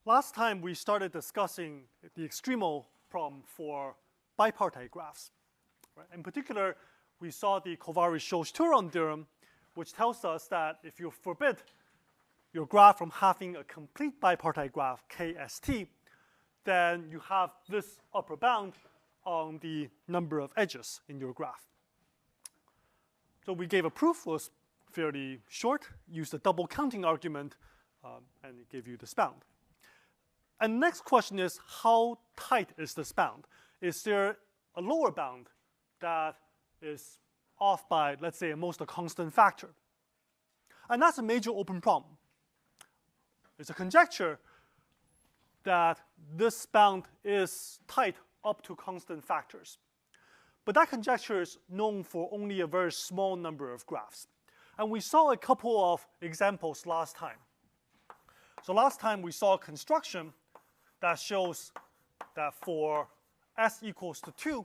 Last time we started discussing the extremal problem for bipartite graphs. Right? In particular, we saw the Kovács-Sós-Turon theorem, which tells us that if you forbid your graph from having a complete bipartite graph, KST, then you have this upper bound on the number of edges in your graph. So we gave a proof, was fairly short, used a double counting argument, and it gave you this bound. And the next question is, how tight is this bound? Is there a lower bound that is off by, let's say, at most a constant factor? And that's a major open problem. It's a conjecture that this bound is tight up to constant factors. But that conjecture is known for only a very small number of graphs. And we saw a couple of examples last time. So last time we saw a construction that shows that for s equals to 2,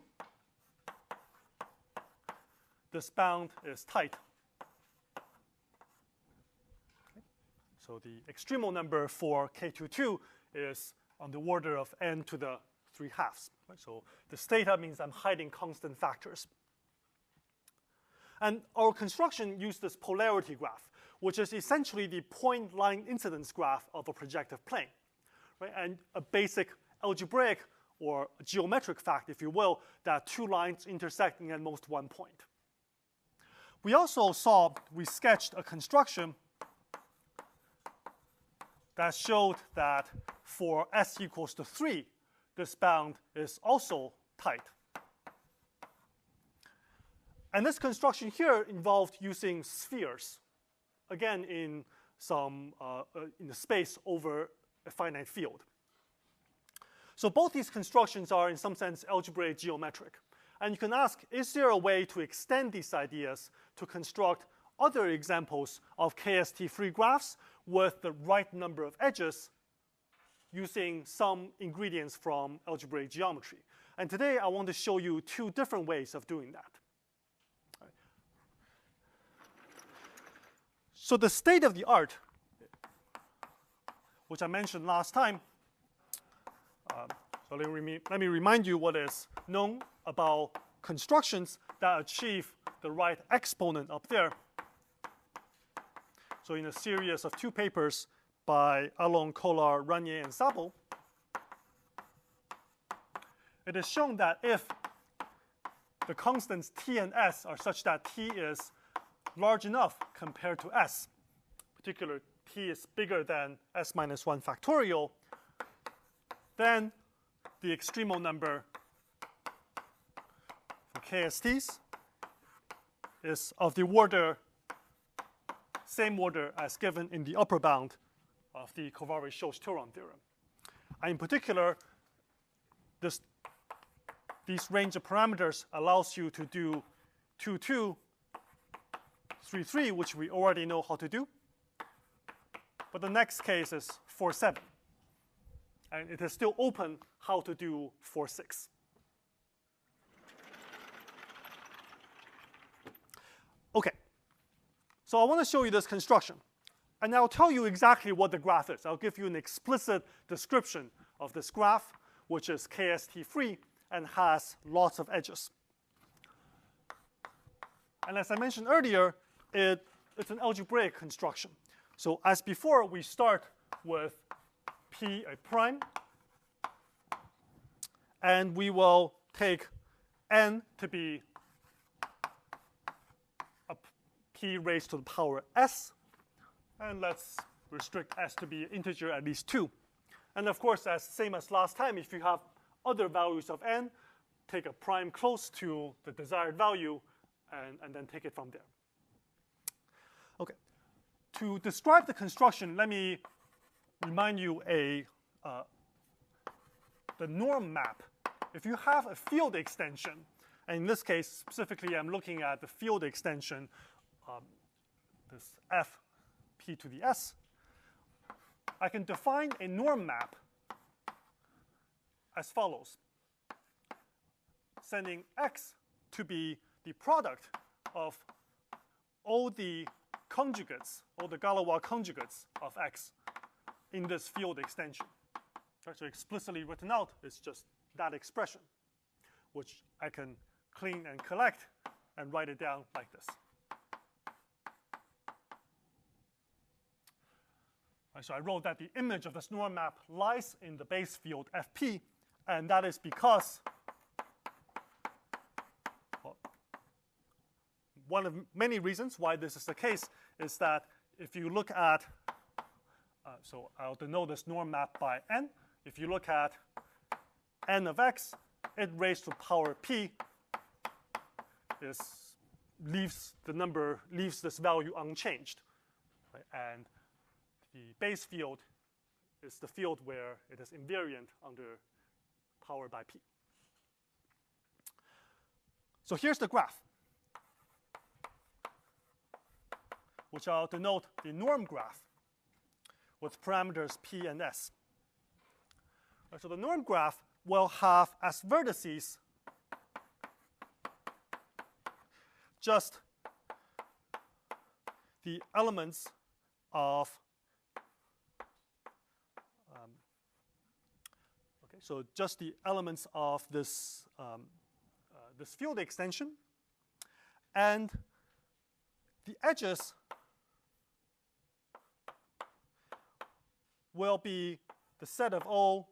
this bound is tight. Okay. So the extremal number for k22 is on the order of n to the 3/2. Right? So this theta means I'm hiding constant factors. And our construction used this polarity graph, which is essentially the point line incidence graph of a projective plane. Right? And a basic algebraic or geometric fact, if you will, that two lines intersecting at most one point. We also we sketched a construction that showed that for s equals to 3, this bound is also tight. And this construction here involved using spheres, again in the space over a finite field. So both these constructions are in some sense algebraic geometric. And you can ask, is there a way to extend these ideas to construct other examples of KST-free graphs with the right number of edges using some ingredients from algebraic geometry? And today I want to show you two different ways of doing that. So the state of the art, which I mentioned last time, so let me remind you what is known about constructions that achieve the right exponent up there. So in a series of 2 papers by Allon, Kolar, Ranier, and Szabo, it is shown that if the constants t and s are such that t is large enough compared to s, particularly t is bigger than s minus 1 factorial, then the extremal number for KSTs is of the order, same order as given in the upper bound of the Kovács-Sós-Turon theorem. And in particular, these range of parameters allows you to do 2, 2, 3, 3, which we already know how to do. But the next case is 4, 7. And it is still open how to do 4, 6. Okay. So I want to show you this construction. And I'll tell you exactly what the graph is. I'll give you an explicit description of this graph, which is KST-free and has lots of edges. And as I mentioned earlier, it's an algebraic construction. So as before, we start with P a prime, and we will take n to be a p raised to the power s, and let's restrict s to be an integer at least 2. And of course, same as last time, if you have other values of n, take a prime close to the desired value, and then take it from there. Okay. To describe the construction, let me remind you the norm map. If you have a field extension, and in this case specifically I'm looking at the field extension, this f p to the s, I can define a norm map as follows, sending x to be the product of all the conjugates, all the Galois conjugates of x in this field extension. Right? So explicitly written out is just that expression, which I can clean and collect and write it down like this. Right, so I wrote that the image of this norm map lies in the base field Fp, and that is because, well, one of many reasons why this is the case is that if you look at, so I'll denote this norm map by n. If you look at n of x, it raised to power p leaves this value unchanged, right? And the base field is the field where it is invariant under power by p. So here's the graph, which I'll denote the norm graph with parameters p and s. Right, so the norm graph will have as vertices just the elements of so just the elements of this this field extension, and the edges will be the set of all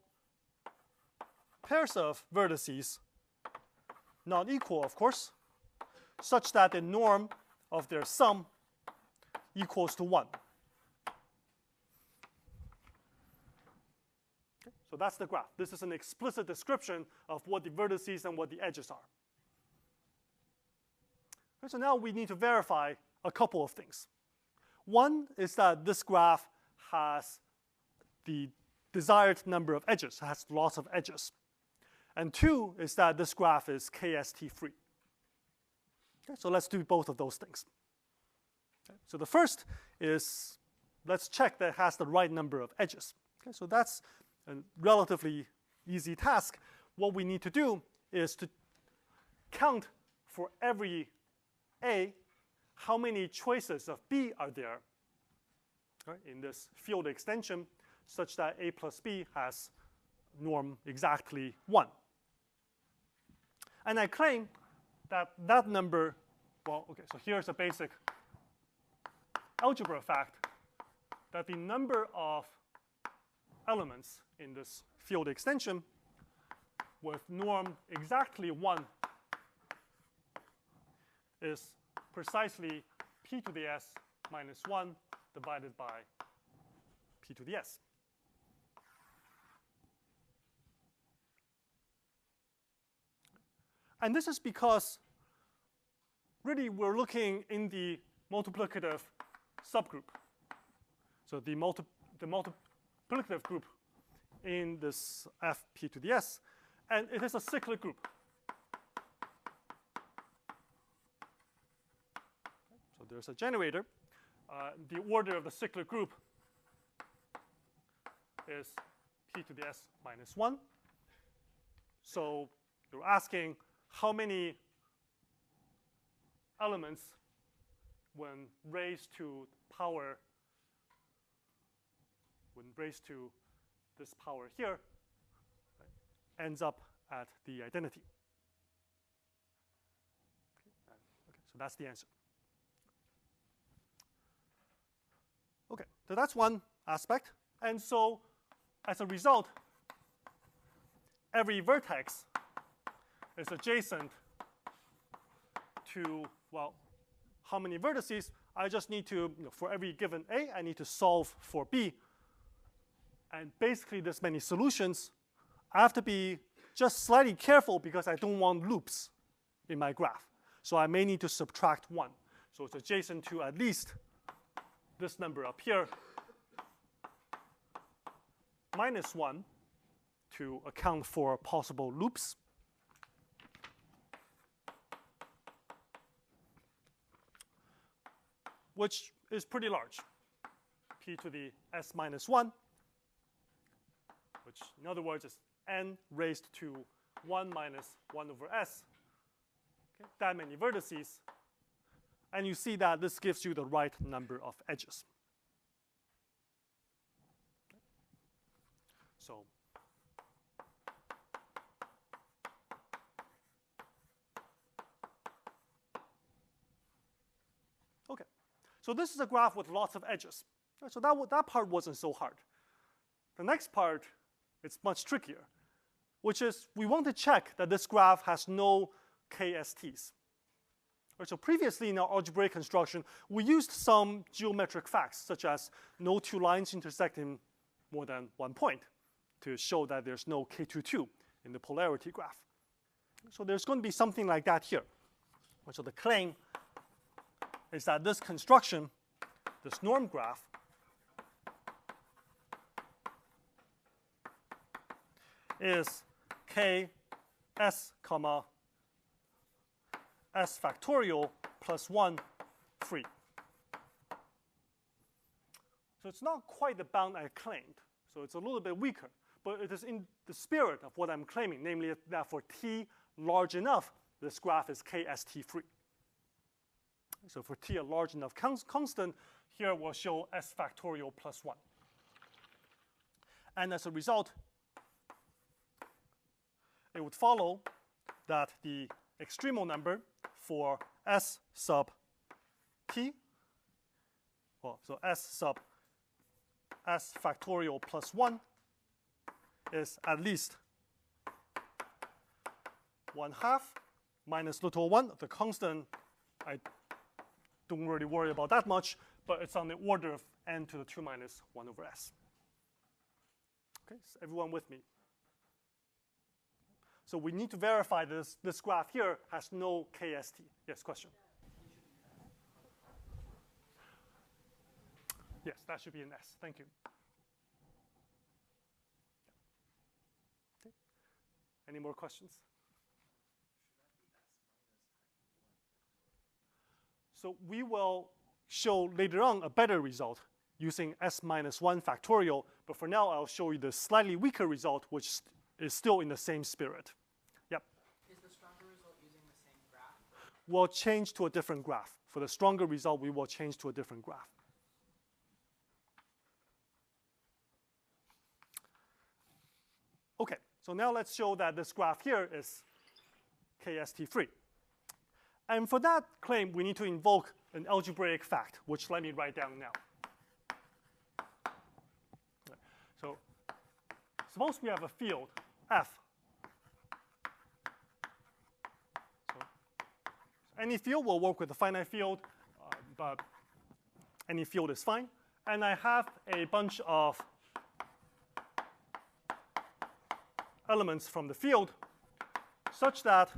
pairs of vertices, not equal, of course, such that the norm of their sum equals to 1. Okay, so that's the graph. This is an explicit description of what the vertices and what the edges are. Okay, so now we need to verify a couple of things. One is that this graph has the desired number of edges, has lots of edges. And two is that this graph is KST free. Okay, so let's do both of those things. Okay, so the first is, let's check that it has the right number of edges. Okay, so that's a relatively easy task. What we need to do is to count for every A how many choices of B are there, right, in this field extension, such that A plus B has norm exactly 1. And I claim that that number, well, okay, so here's a basic algebra fact, that the number of elements in this field extension with norm exactly 1 is precisely p to the s minus 1 divided by p to the s. And this is because really we're looking in the multiplicative subgroup. So the multiplicative group in this Fp to the s, and it is a cyclic group. So there's a generator. The order of the cyclic group is p to the s minus 1. So you're asking how many elements, when raised to power, when raised to this power here, right, ends up at the identity. Okay, so that's the answer. Okay, so that's one aspect. And so as a result, every vertex is adjacent to, well, how many vertices? I just need to, for every given A, I need to solve for B. And basically, there's many solutions. I have to be just slightly careful because I don't want loops in my graph. So I may need to subtract 1. So it's adjacent to at least this number up here, minus 1, to account for possible loops. Which is pretty large, p to the s minus 1, which in other words is n raised to 1 minus 1 over s, okay, that many vertices. And you see that this gives you the right number of edges. Okay. So So this is a graph with lots of edges. So that part wasn't so hard. The next part, it's much trickier, which is we want to check that this graph has no KSTs. Right, so previously in our algebraic construction, we used some geometric facts, such as no two lines intersecting more than 1 point, to show that there's no K22 in the polarity graph. So there's going to be something like that here. So the claim is that this construction, this norm graph, is Ks comma s factorial plus 1 free. So it's not quite the bound I claimed. So it's a little bit weaker. But it is in the spirit of what I'm claiming, namely that for t large enough, this graph is KST free. So for t a large enough constant, here we'll show s factorial plus 1. And as a result, it would follow that the extremal number for s sub t, well, so s sub s factorial plus 1 is at least 1/2 minus little 1. The constant, I don't really worry about that much, but it's on the order of n to the 2 minus 1 over s. Okay, is everyone with me? So we need to verify this graph here has no KST. Yes, question? Yes, that should be an S. Thank you. Okay. Any more questions? So we will show later on a better result using s minus 1 factorial, but for now I'll show you the slightly weaker result, which is still in the same spirit. Yep. Is the stronger result using the same graph? We'll change to a different graph. For the stronger result, we will change to a different graph. Okay, so now let's show that this graph here is KST free. And for that claim, we need to invoke an algebraic fact, which let me write down now. So suppose we have a field F. So any field will work with a finite field, but any field is fine. And I have a bunch of elements from the field such that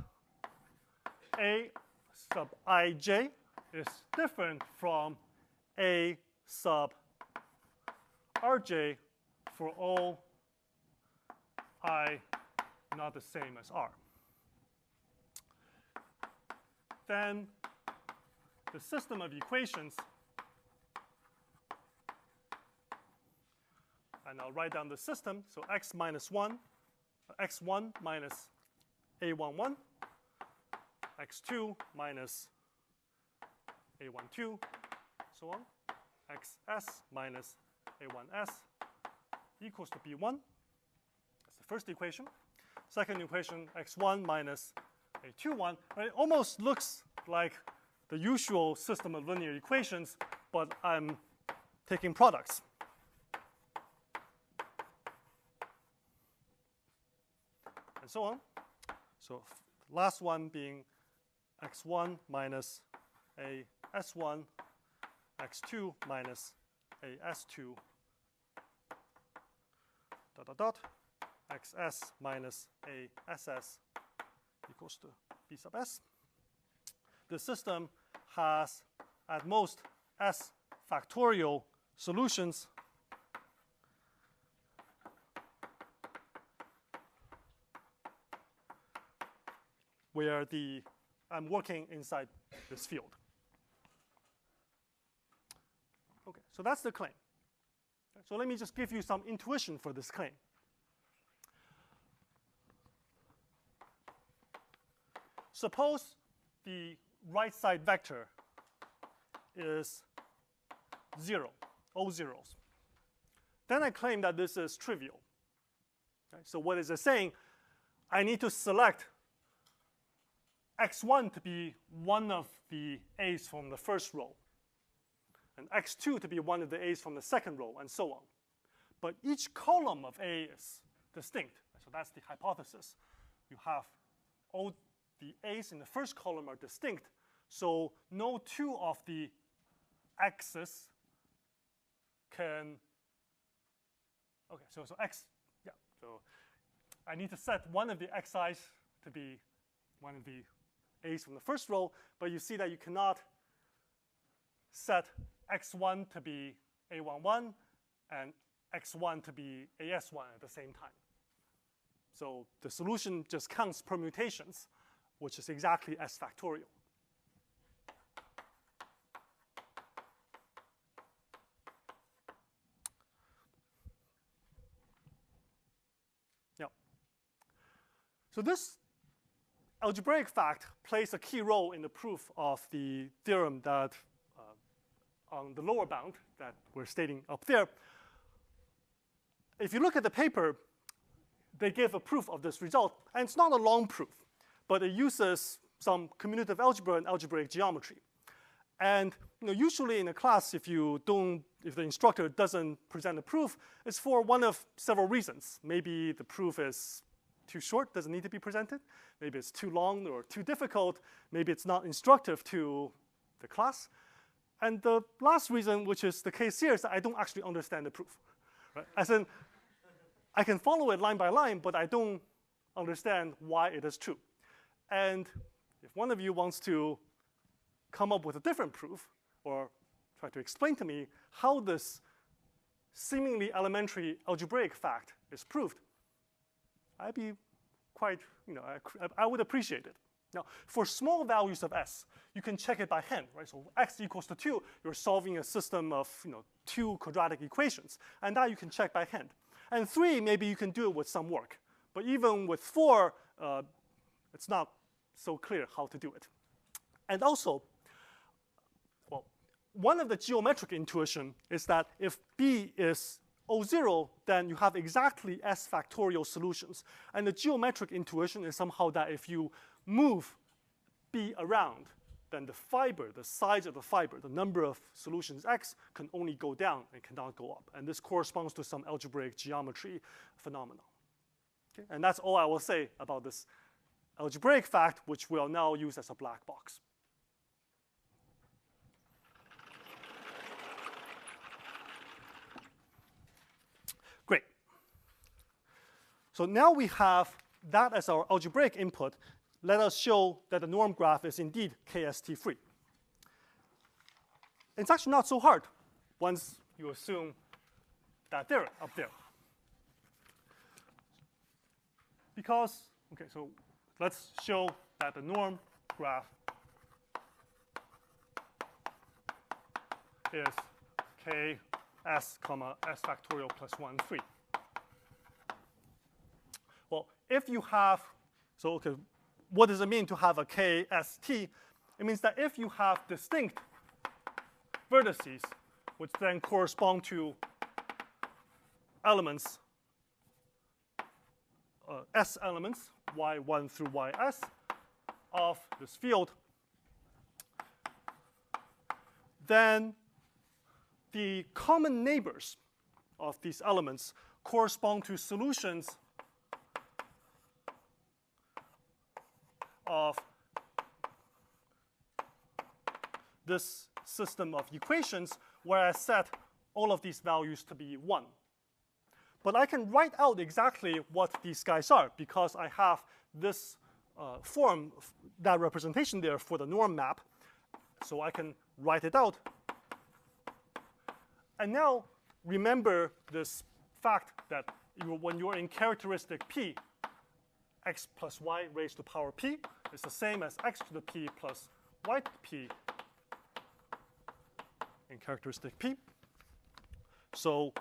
A sub ij is different from A sub rj for all I not the same as R. Then the system of equations, and I'll write down the system, so x minus 1, x1 minus a11, x2 minus a12, so on, xs minus a1s equals to b1. That's the first equation. Second equation, x1 minus a21. It almost looks like the usual system of linear equations, but I'm taking products. And so on. So last one being x1 minus a s1, x2 minus a s2, dot, dot, dot, xs minus a ss equals to b sub s. The system has at most s factorial solutions where I'm working inside this field. Okay, so that's the claim. So let me just give you some intuition for this claim. Suppose the right side vector is 0, all zeros. Then I claim that this is trivial. Okay, so what is it saying? I need to select x1 to be one of the a's from the first row. and x2 to be one of the a's from the second row, and so on. But each column of A is distinct. So that's the hypothesis. You have all the A's in the first column are distinct. So no two of the x's can, okay, so x, yeah. So I need to set one of the xi's to be one of the A's from the first row. But you see that you cannot set x1 to be A11 and x1 to be AS1 at the same time. So the solution just counts permutations, which is exactly S factorial. Yeah. So this algebraic fact plays a key role in the proof of the theorem that on the lower bound that we're stating up there. If you look at the paper, they give a proof of this result, and it's not a long proof, but it uses some commutative algebra and algebraic geometry. And usually in a class, if the instructor doesn't present a proof, it's for one of several reasons. Maybe the proof is too short, doesn't need to be presented. Maybe it's too long or too difficult. Maybe it's not instructive to the class. And the last reason, which is the case here, is that I don't actually understand the proof. Right? As in, I can follow it line by line, but I don't understand why it is true. And if one of you wants to come up with a different proof or try to explain to me how this seemingly elementary algebraic fact is proved, I'd be quite, I would appreciate it. Now, for small values of S, you can check it by hand, right? So x equals to 2, you're solving a system of 2 quadratic equations, and that you can check by hand. And 3, maybe you can do it with some work. But even with 4, it's not so clear how to do it. And also, well, one of the geometric intuition is that if B is O0, then you have exactly S factorial solutions. And the geometric intuition is somehow that if you move B around, then the fiber, the size of the fiber, the number of solutions X can only go down and cannot go up. And this corresponds to some algebraic geometry phenomenon. Okay? And that's all I will say about this algebraic fact, which we'll now use as a black box. Great. So now we have that as our algebraic input. Let us show that the norm graph is indeed KST-free. It's actually not so hard once you assume that theorem up there. Because, okay, so let's show that the norm graph is KS, S factorial plus 1, 3. Well, if you have, so okay, what does it mean to have a KST? It means that if you have distinct vertices, which then correspond to elements, S elements, Y1 through YS of this field, then the common neighbors of these elements correspond to solutions of this system of equations where I set all of these values to be 1. But I can write out exactly what these guys are because I have this form, that representation there for the norm map. So I can write it out. And now remember this fact that when you're in characteristic P, x plus y raised to power p is the same as x to the p plus y to the p in characteristic P. So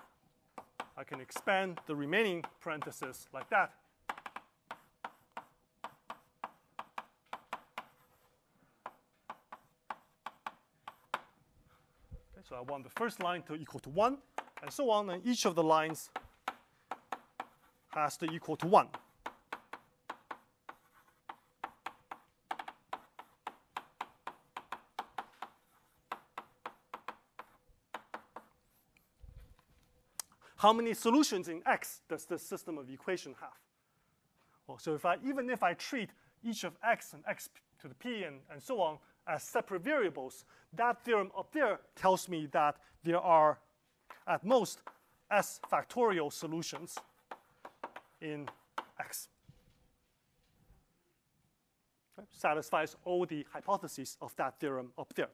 I can expand the remaining parentheses like that. Okay, so I want the first line to equal to 1, and so on, and each of the lines has to equal to 1. how many solutions in X does this system of equation have? Well, so even if I treat each of X and X to the P and so on as separate variables, that theorem up there tells me that there are at most S factorial solutions in X. Okay? Satisfies all the hypotheses of that theorem up there.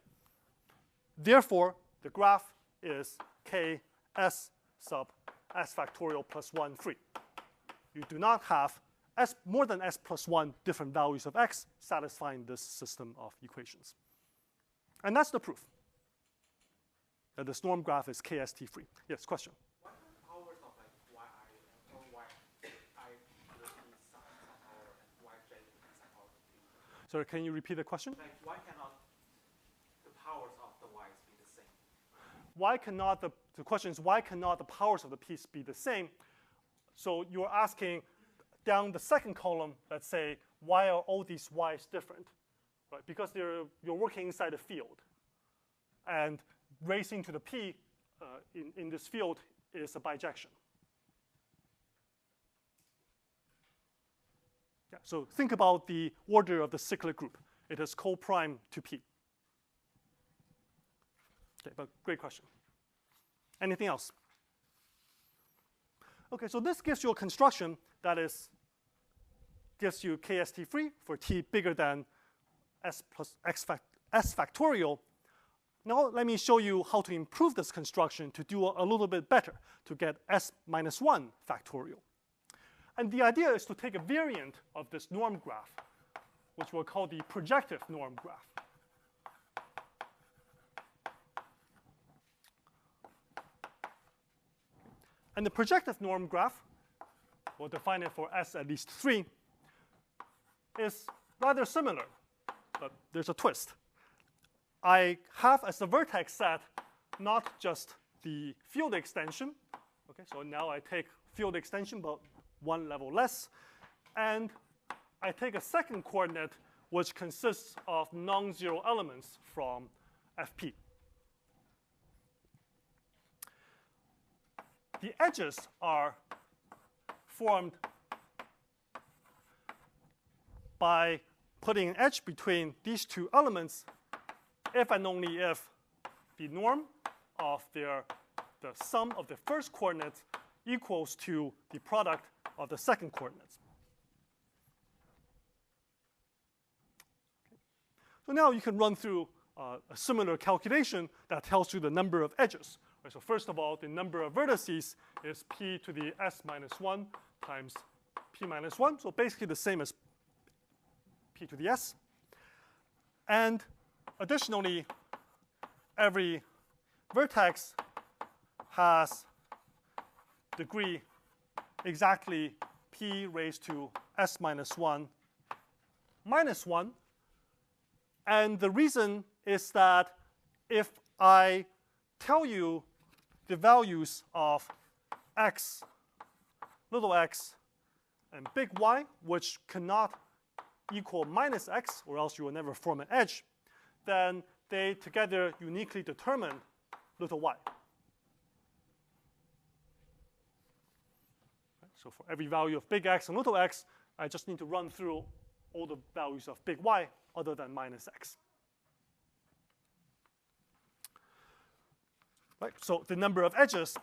Therefore, the graph is Ks sub S factorial plus 1, 3. You do not have more than S plus 1 different values of X satisfying this system of equations. And that's the proof that this norm graph is KST free. Yes, question? What are the powers of like yi or yi somehow and yj somehow? Sorry, can you repeat the question? Like why cannot the powers of the y's be the same? Why cannot the question is why cannot the powers of the piece be the same? So you're asking down the second column, let's say, why are all these y's different? Right? Because you're working inside a field. And racing to the p in this field is a bijection. Yeah, so think about the order of the cyclic group. It is co-prime to p. Okay, but great question. Anything else? Okay, so this gives you a construction that gives you KST free for t bigger than s plus s factorial. Now let me show you how to improve this construction to do a little bit better, to get s minus 1 factorial. And the idea is to take a variant of this norm graph, which we'll call the projective norm graph. And the projective norm graph, we'll define it for s at least 3, is rather similar, but there's a twist. I have as a vertex set not just the field extension. Okay, so now I take field extension, but one level less. And I take a second coordinate, which consists of non-zero elements from Fp. The edges are formed by putting an edge between these two elements if and only if the norm of the sum of the first coordinates equals to the product of the second coordinates. Okay. So now you can run through a similar calculation that tells you the number of edges. Right, so first of all, the number of vertices is p to the s minus 1 times p minus 1. So basically the same as p to the s. And additionally, every vertex has degree exactly p raised to s minus 1 minus 1. And the reason is that if I tell you the values of x, little x, and big Y, which cannot equal minus x, or else you will never form an edge, then they together uniquely determine little y. So for every value of big X and little x, I just need to run through all the values of big Y other than minus x. Right? So the number of edges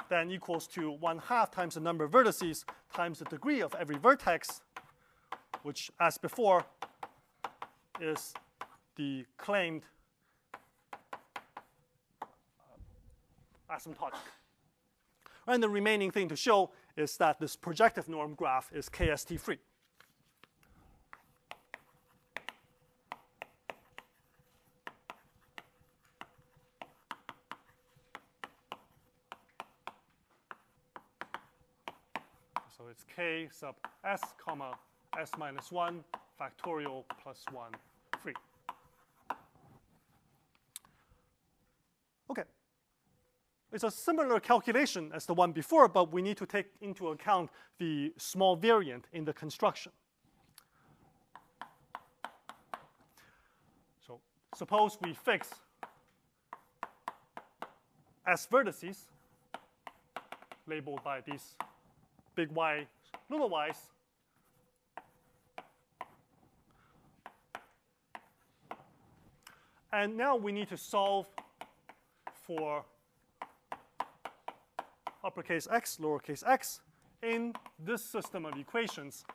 then equals to 1/2 times the number of vertices times the degree of every vertex, which, as before, is the claimed asymptotic. And the remaining thing to show is that this projective norm graph is KST free. So it's k sub s comma s minus 1 factorial plus 1 free. Okay. It's a similar calculation as the one before, but we need to take into account the small variant in the construction. So suppose we fix S vertices labeled by these big Y, little y's. And now we need to solve for uppercase x, lowercase x in this system of equations.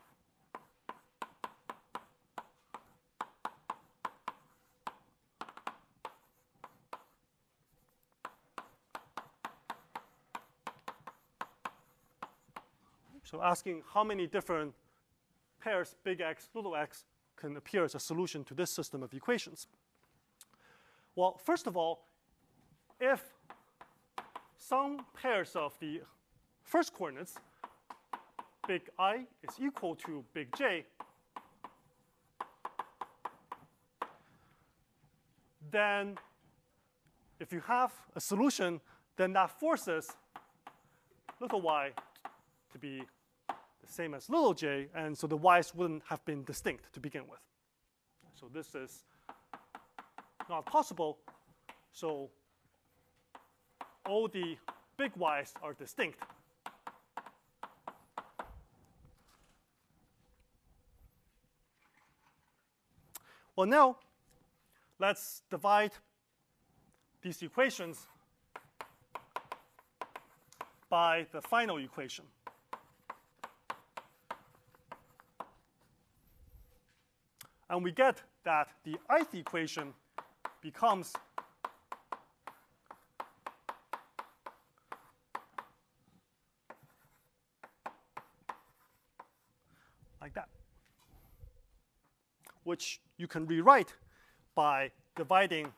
So asking how many different pairs, big X, little x, can appear as a solution to this system of equations. Well, first of all, if some pairs of the first coordinates, big I is equal to big J, then if you have a solution, then that forces little y to be the same as little j, and so the y's wouldn't have been distinct to begin with. So this is not possible. So all the big y's are distinct. Well, now let's divide these equations by the final equation. And we get that the ith equation becomes like that, which you can rewrite by dividing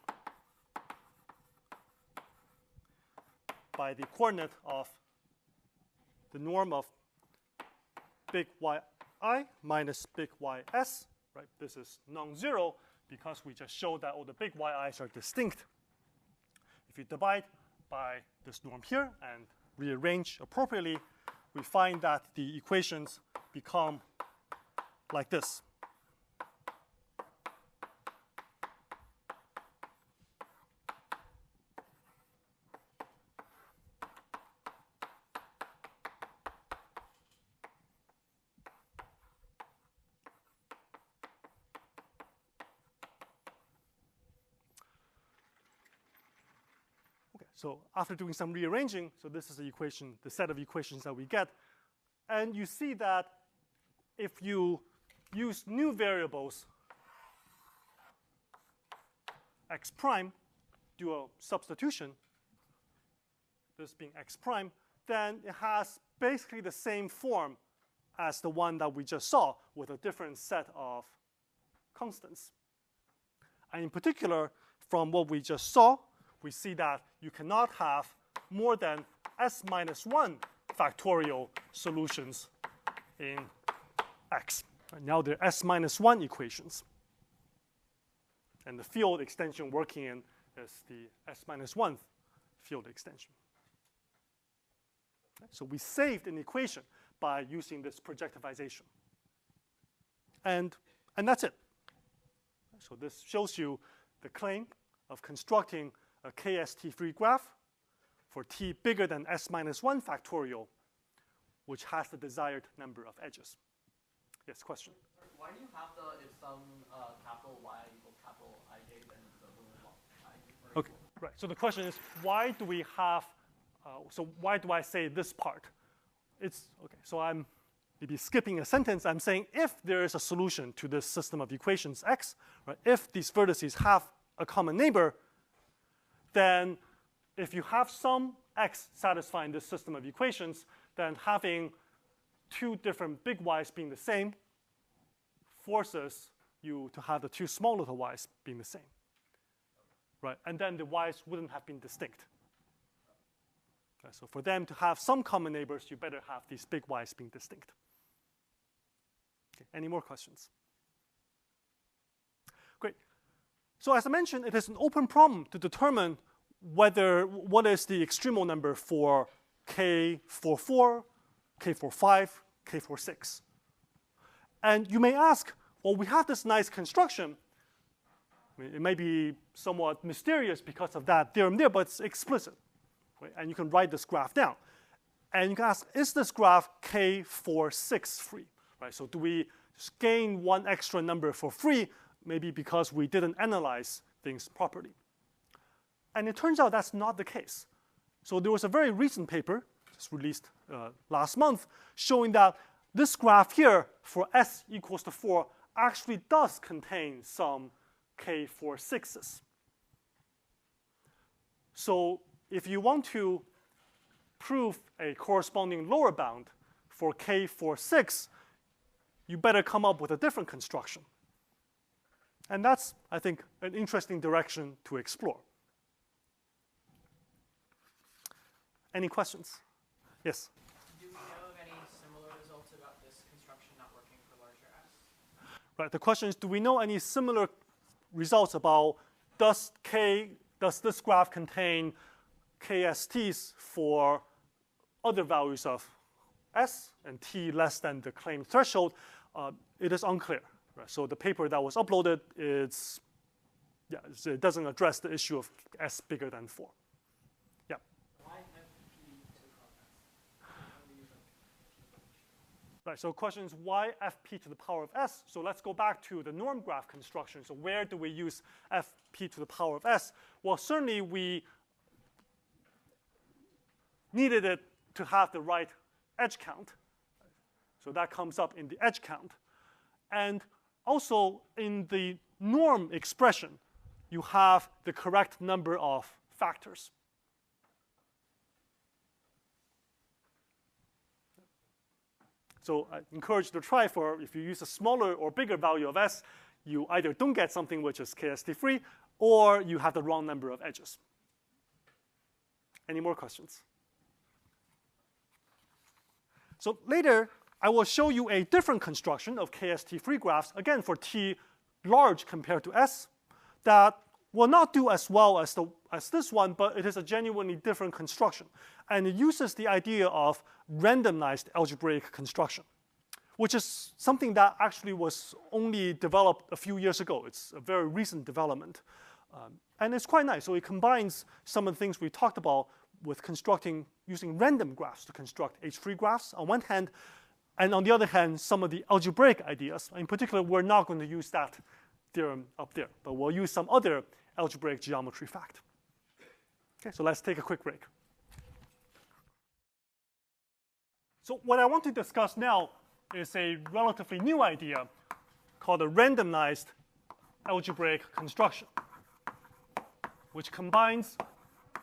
by the coordinate of the norm of big yi minus big ys. Right? This is non-zero because we just showed that all the big yi's are distinct. If you divide by this norm here and rearrange appropriately, we find that the equations become like this. So after doing some rearranging, so this is the equation, the set of equations that we get. And you see that if you use new variables, x prime, do a substitution, this being x prime, then it has basically the same form as the one that we just saw with a different set of constants. And in particular, from what we just saw, we see that you cannot have more than s minus 1 factorial solutions in X. And now they're s minus 1 equations. And the field extension working in is the s minus 1 field extension. So we saved an equation by using this projectivization. And that's it. So this shows you the claim of constructing a KST-free graph for t bigger than s minus 1 factorial, which has the desired number of edges. Yes, question? Why do you have the if some capital Y equals capital Ij, then the little I? Okay, right. So the question is, why do we have, so why do I say this part? It's, okay, so I'm maybe skipping a sentence. I'm saying if there is a solution to this system of equations X, right, if these vertices have a common neighbor, then if you have some x satisfying this system of equations, then having two different big y's being the same forces you to have the two small little y's being the same. Right? And then the y's wouldn't have been distinct. Okay, so for them to have some common neighbors, you better have these big y's being distinct. Okay, any more questions? Great. So as I mentioned, it is an open problem to determine what is the extremal number for K44, K45, K46. And you may ask, well, we have this nice construction. I mean, it may be somewhat mysterious because of that theorem there, but it's explicit. right? And you can write this graph down. And you can ask, is this graph k for 6 free? Right? So do we just gain one extra number for free, maybe because we didn't analyze things properly? And it turns out that's not the case. So there was a very recent paper, just released last month, showing that this graph here for s equals to 4 actually does contain some k for 6s. So if you want to prove a corresponding lower bound for k for 6, you better come up with a different construction. And that's, I think, an interesting direction to explore. Any questions? Yes? Do we know of any similar results about this construction not working for larger S? Right, the question is, do we know any similar results about does this graph contain KSTs for other values of s and t less than the claimed threshold? It is unclear. Right? So the paper that was uploaded, it doesn't address the issue of s bigger than 4. Yeah. Why FP to the power of S? Right, so the question is why fp to the power of s? So let's go back to the norm graph construction. So where do we use fp to the power of s? Well, certainly we needed it to have the right edge count. So that comes up in the edge count. And also in the norm expression, you have the correct number of factors. So I encourage you to try for, if you use a smaller or bigger value of s, you either don't get something which is KST free, or you have the wrong number of edges. Any more questions? So later, I will show you a different construction of KST-free graphs, again for t large compared to s, that will not do as well as this one, but it is a genuinely different construction. And it uses the idea of randomized algebraic construction, which is something that actually was only developed a few years ago. It's a very recent development. And it's quite nice. So it combines some of the things we talked about with using random graphs to construct H-free graphs on one hand, and on the other hand, some of the algebraic ideas. In particular, we're not going to use that theorem up there, but we'll use some other algebraic geometry fact. Okay, so let's take a quick break. So what I want to discuss now is a relatively new idea called a randomized algebraic construction, which combines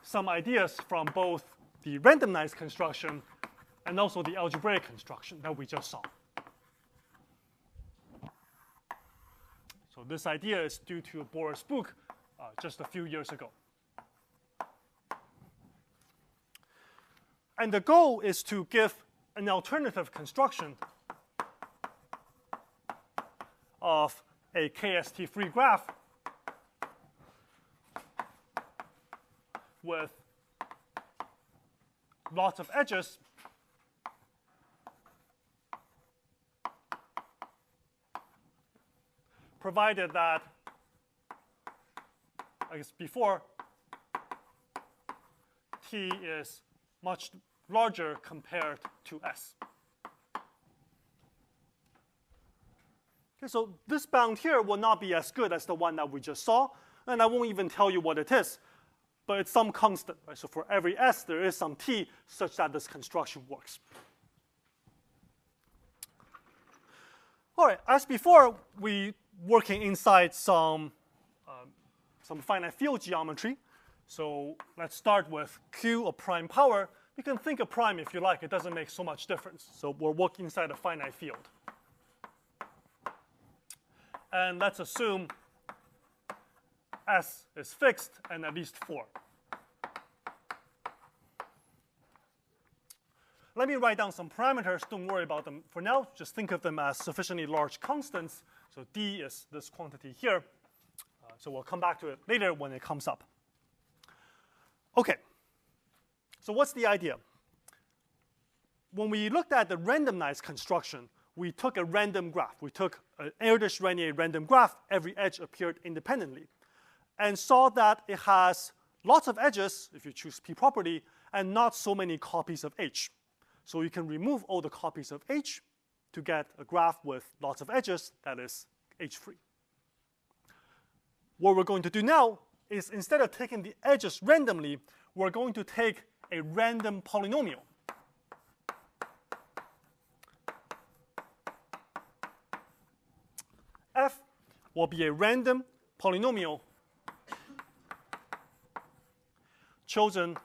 some ideas from both the randomized construction and also the algebraic construction that we just saw. So this idea is due to Boris book just a few years ago. And the goal is to give an alternative construction of a KST-free graph with lots of edges provided that, I guess before, t is much larger compared to s. Okay, so this bound here will not be as good as the one that we just saw, and I won't even tell you what it is, but it's some constant. Right? So for every s, there is some t such that this construction works. All right, as before, we working inside some finite field geometry. So let's start with q of prime power. You can think of prime if you like. It doesn't make so much difference. So we're working inside a finite field. And let's assume s is fixed and at least 4. Let me write down some parameters. Don't worry about them for now. Just think of them as sufficiently large constants. So d is this quantity here. So we'll come back to it later when it comes up. OK. So what's the idea? When we looked at the randomized construction, we took a random graph. We took an Erdős-Rényi random graph. Every edge appeared independently. And saw that it has lots of edges if you choose P property, and not so many copies of H. So you can remove all the copies of H to get a graph with lots of edges that is H-free. What we're going to do now is instead of taking the edges randomly, we're going to take a random polynomial. F will be a random polynomial chosen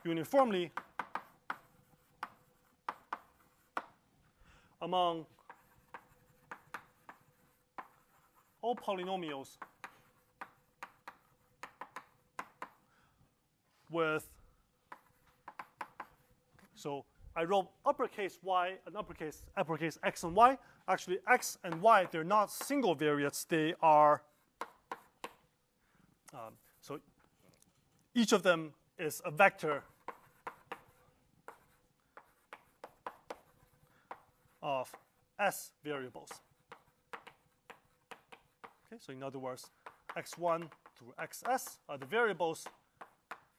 uniformly among all polynomials with, so I wrote uppercase y and uppercase x and y. Actually, x and y, they're not single variates. They are, so each of them is a vector of s variables. Okay, so in other words, x1 through xs are the variables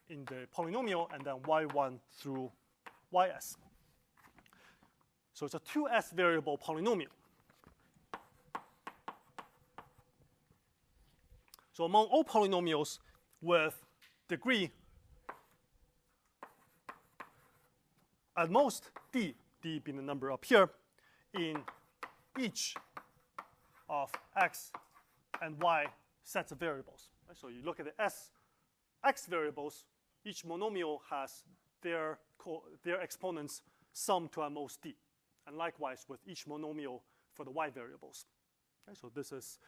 in the polynomial, and then y1 through ys. So it's a 2s variable polynomial. So among all polynomials with degree at most d being the number up here, in each of x and y sets of variables. So you look at the x variables, each monomial has their exponents summed to at most d. And likewise with each monomial for the y variables. Okay, so this is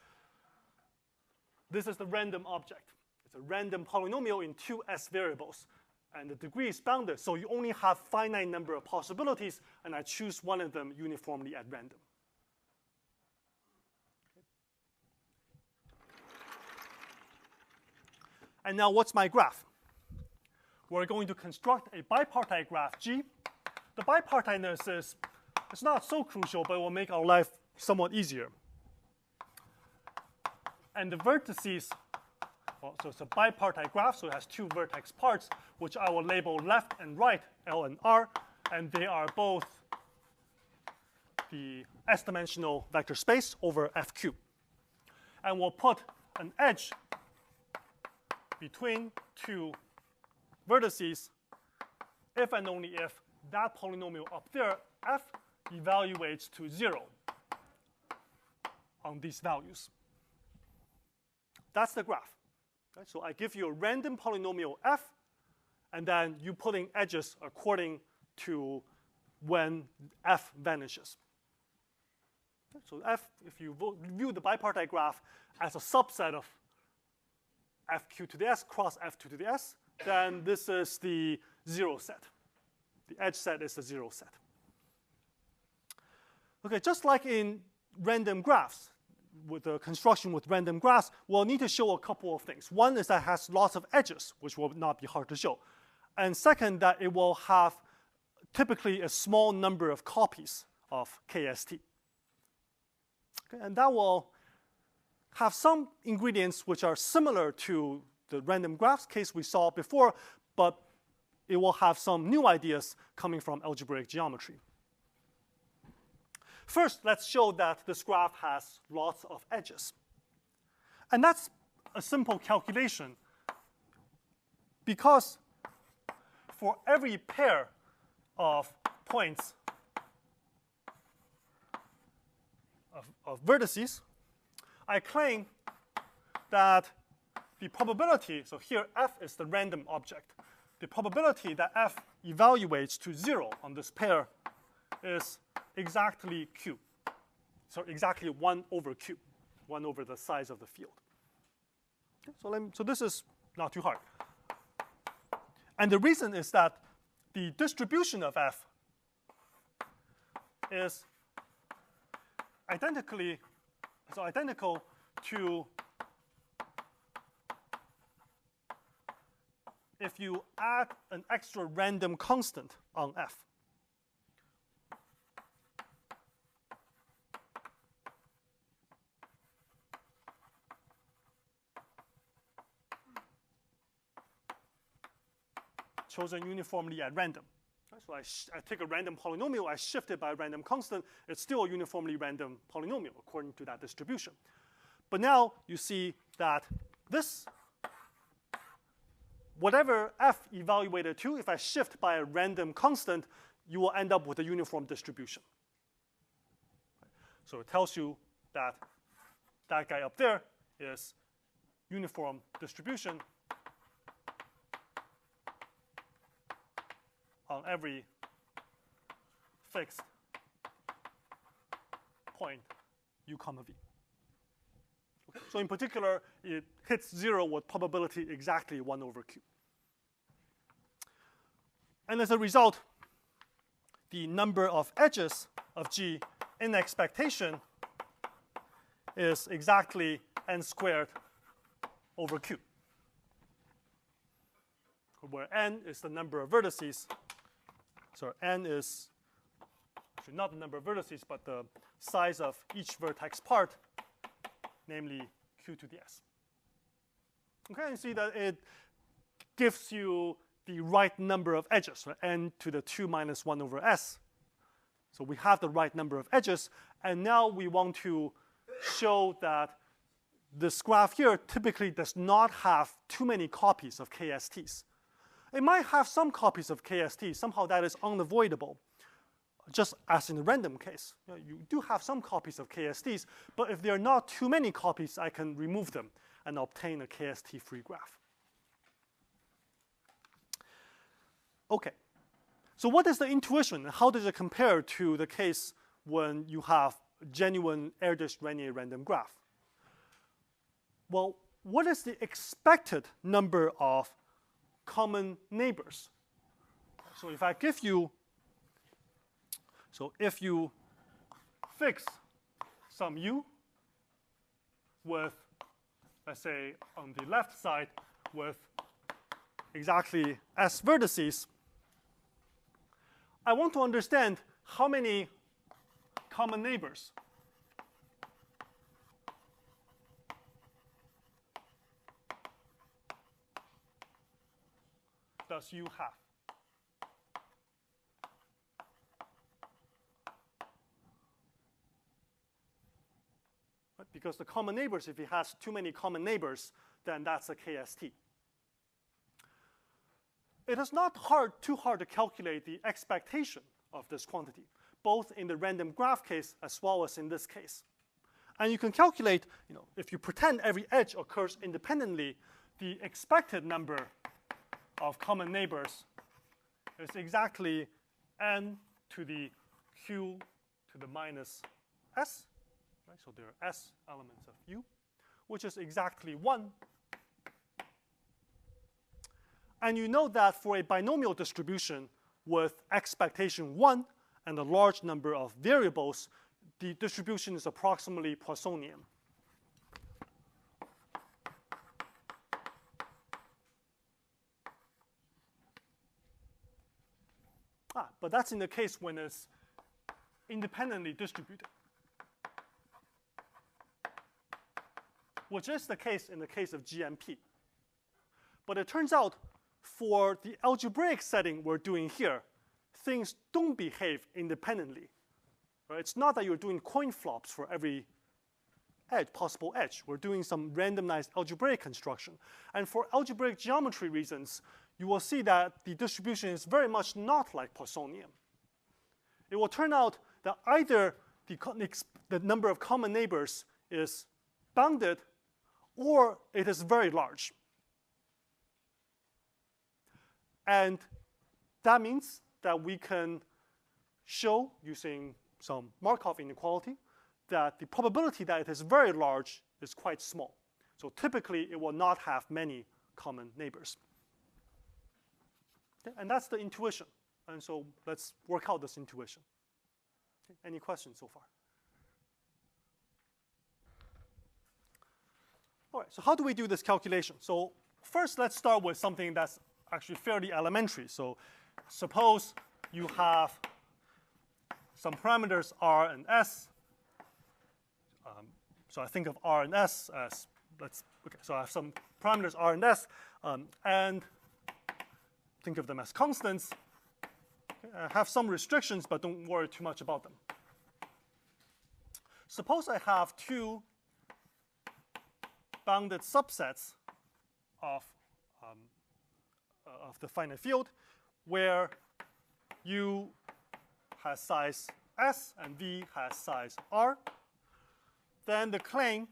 the random object. It's a random polynomial in 2s variables. And the degree is bounded, so you only have finite number of possibilities, and I choose one of them uniformly at random. Okay. And now what's my graph? We're going to construct a bipartite graph G. The bipartiteness is, it's not so crucial, but it will make our life somewhat easier. And the vertices, well, so it's a bipartite graph, so it has two vertex parts, which I will label left and right, L and R, and they are both the s-dimensional vector space over FQ. And we'll put an edge between two vertices if and only if that polynomial up there, f, evaluates to 0 on these values. That's the graph. Okay, so I give you a random polynomial f, and then you put in edges according to when f vanishes. Okay, so f, if you view the bipartite graph as a subset of fq to the s cross f2 to the s, then this is the 0 set. The edge set is the 0 set. Okay, just like in random graphs, with the construction with random graphs, we'll need to show a couple of things. One is that it has lots of edges, which will not be hard to show. And second, that it will have typically a small number of copies of KST. Okay, and that will have some ingredients which are similar to the random graphs case we saw before, but it will have some new ideas coming from algebraic geometry. First, let's show that this graph has lots of edges. And that's a simple calculation, because for every pair of points of vertices, I claim that the probability, so here f is the random object, the probability that f evaluates to 0 on this pair is exactly q. So exactly 1 over q, 1 over the size of the field. Okay, so this is not too hard. And the reason is that the distribution of f is identical to if you add an extra random constant on f. chosen uniformly at random. Right? So I take a random polynomial, I shift it by a random constant, it's still a uniformly random polynomial according to that distribution. But now you see that this, whatever f evaluated to, if I shift by a random constant, you will end up with a uniform distribution. So it tells you that that guy up there is uniform distribution on every fixed point u comma v. Okay. So in particular, it hits 0 with probability exactly 1 over q. And as a result, the number of edges of G in expectation is exactly n squared over q, where n is the number of vertices. So n is actually not the number of vertices, but the size of each vertex part, namely q to the s. Okay, and you see that it gives you the right number of edges, right? N to the 2 minus 1 over s. So we have the right number of edges, and now we want to show that this graph here typically does not have too many copies of KSTs. It might have some copies of KSTs. Somehow that is unavoidable, just as in the random case. You do have some copies of KSTs, but if there are not too many copies, I can remove them and obtain a KST-free graph. Okay, so what is the intuition? How does it compare to the case when you have a genuine Erdős-Rényi random graph? Well, what is the expected number of common neighbors? So if I give you, so if you fix some u with, let's say, on the left side with exactly s vertices, I want to understand how many common neighbors does u have. Right? Because the common neighbors, if it has too many common neighbors, then that's a KST. It is not too hard to calculate the expectation of this quantity, both in the random graph case as well as in this case. And you can calculate, if you pretend every edge occurs independently, the expected number of common neighbors is exactly n to the q to the minus s. Right? So there are s elements of u, which is exactly 1. And you know that for a binomial distribution with expectation 1 and a large number of variables, the distribution is approximately Poissonian. But that's in the case when it's independently distributed, which is the case in the case of GMP. But it turns out for the algebraic setting we're doing here, things don't behave independently. Right? It's not that you're doing coin flops for every possible edge. We're doing some randomized algebraic construction. And for algebraic geometry reasons, you will see that the distribution is very much not like Poissonian. It will turn out that either the number of common neighbors is bounded or it is very large. And that means that we can show, using some Markov inequality, that the probability that it is very large is quite small. So typically, it will not have many common neighbors. Okay, and that's the intuition. And so let's work out this intuition. Okay, any questions so far? All right, so how do we do this calculation? So first, let's start with something that's actually fairly elementary. So suppose you have some parameters r and s. So I think of r and s as, so I have some parameters r and s, and think of them as constants. Have some restrictions, but don't worry too much about them. Suppose I have two bounded subsets of the finite field where U has size S and V has size R. Then the claim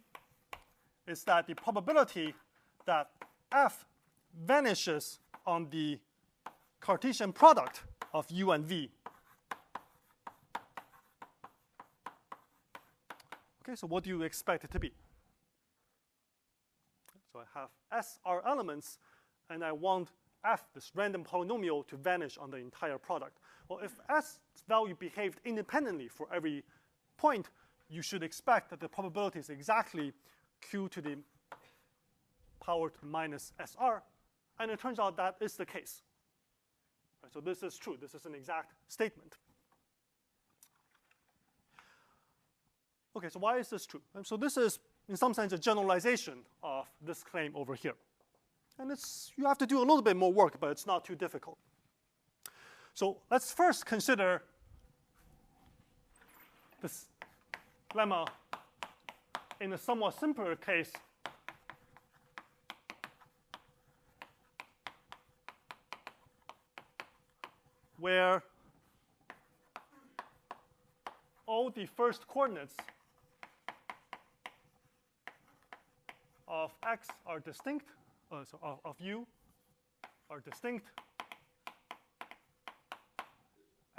is that the probability that F vanishes on the Cartesian product of U and V. Okay, so what do you expect it to be? So I have SR elements, and I want F, this random polynomial, to vanish on the entire product. Well, if S value behaved independently for every point, you should expect that the probability is exactly Q to the power to minus SR, and it turns out that is the case. Right, so this is true. This is an exact statement. Okay, so why is this true? And so this is, in some sense, a generalization of this claim over here. And you have to do a little bit more work, but it's not too difficult. So let's first consider this lemma in a somewhat simpler case where all the first coordinates of x are distinct, of U are distinct,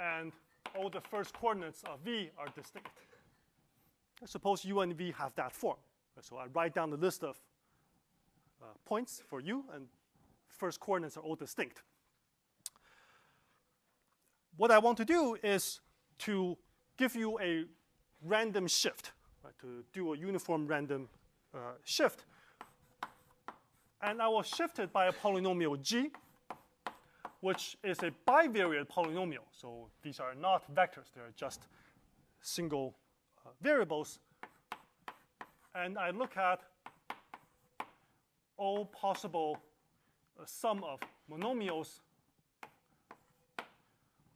and all the first coordinates of V are distinct. Suppose U and V have that form. So I write down the list of points for U, and first coordinates are all distinct. What I want to do is to give you a random shift, right, to do a uniform random shift. And I will shift it by a polynomial G, which is a bivariate polynomial. So these are not vectors. They're just single variables. And I look at all possible sum of monomials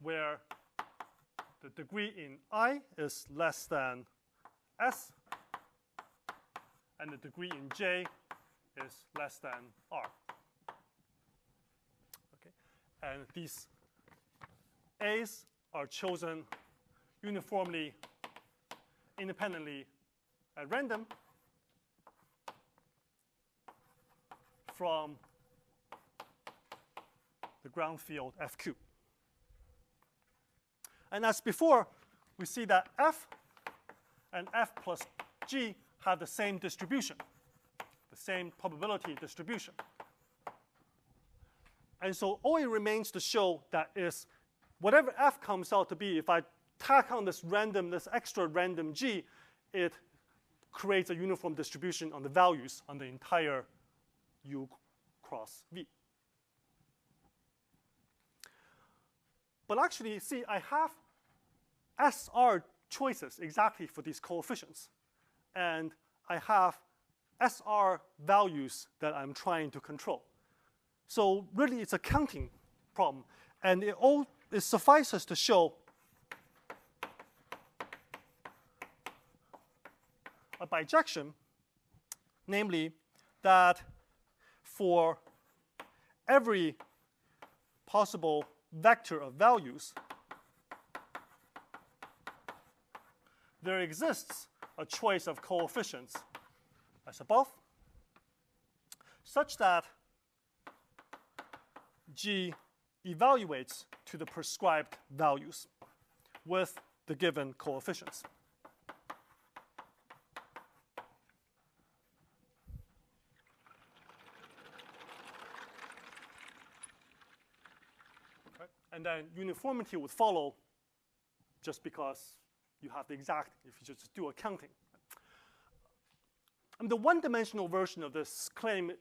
where the degree in I is less than S, and the degree in J is less than R. Okay. And these A's are chosen uniformly, independently at random from the ground field FQ. And as before, we see that F and F plus G have the same distribution, the same probability distribution. And so all it remains to show that is whatever F comes out to be, if I tack on this extra random G, it creates a uniform distribution on the values on the entire U cross V. But actually, see, I have SR choices exactly for these coefficients. And I have SR values that I'm trying to control. So really, it's a counting problem. And it suffices to show a bijection, namely that for every possible vector of values, there exists a choice of coefficients as above, such that G evaluates to the prescribed values with the given coefficients. Okay. And then uniformity would follow just because you have the exact, if you just do a counting. And the one-dimensional version of this claim,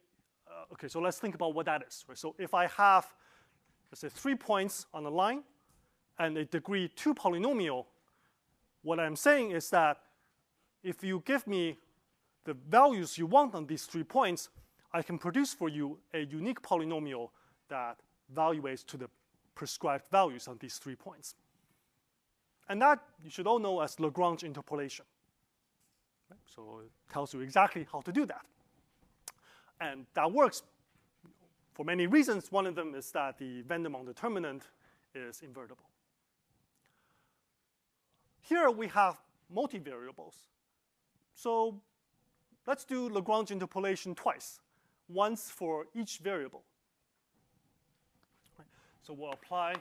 okay, so let's think about what that is. Right? So if I have, let's say, 3 points on a line and a degree 2 polynomial, what I'm saying is that if you give me the values you want on these 3 points, I can produce for you a unique polynomial that evaluates to the prescribed values on these 3 points. And that you should all know as Lagrange interpolation. Right? So it tells you exactly how to do that. And that works for many reasons. One of them is that the Vandermonde determinant is invertible. Here we have multivariables. So let's do Lagrange interpolation twice, once for each variable. Right. So we'll apply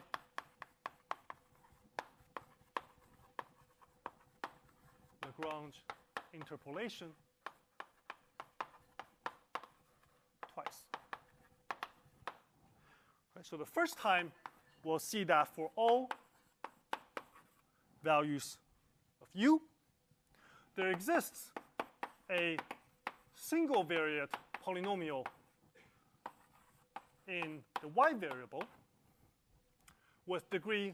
Lagrange interpolation twice. Right, so the first time, we'll see that for all values of u, there exists a single variate polynomial in the y variable with degree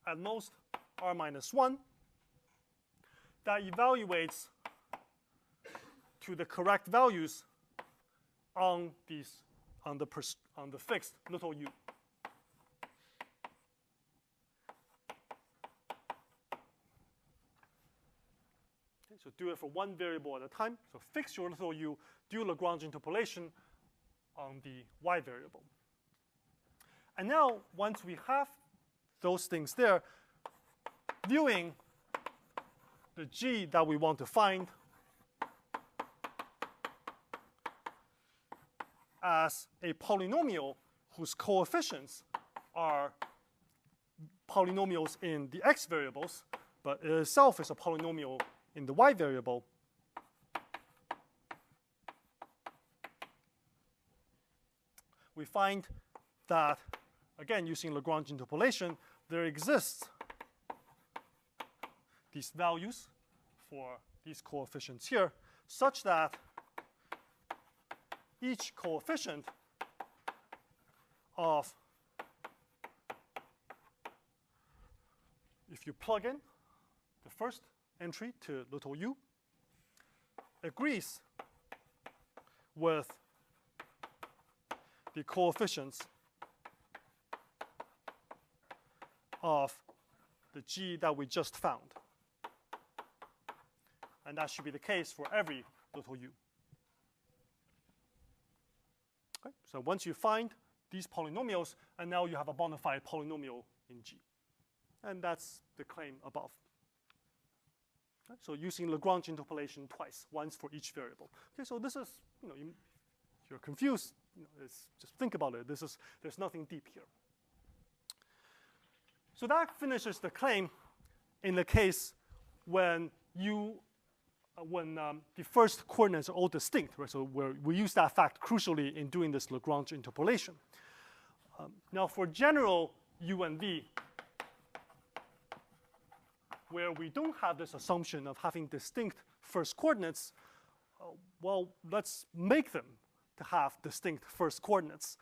at most r minus 1 that evaluates to the correct values on the fixed little u. Okay, so do it for one variable at a time. So fix your little u, do Lagrange interpolation on the y variable. And now, once we have those things there, viewing the g that we want to find as a polynomial whose coefficients are polynomials in the x variables, but it itself is a polynomial in the y variable, we find that, again, using Lagrange interpolation, there exists these values for these coefficients here, such that each coefficient of, if you plug in the first entry to little u, agrees with the coefficients of the g that we just found. And that should be the case for every little u. Okay? So once you find these polynomials, and now you have a bona fide polynomial in G. And that's the claim above. Okay? So using Lagrange interpolation twice, once for each variable. Okay, so this is, if you're confused, just think about it. There's nothing deep here. So that finishes the claim in the case when the first coordinates are all distinct, right? So we use that fact crucially in doing this Lagrange interpolation. Now for general u and v, where we don't have this assumption of having distinct first coordinates, well, let's make them to have distinct first coordinates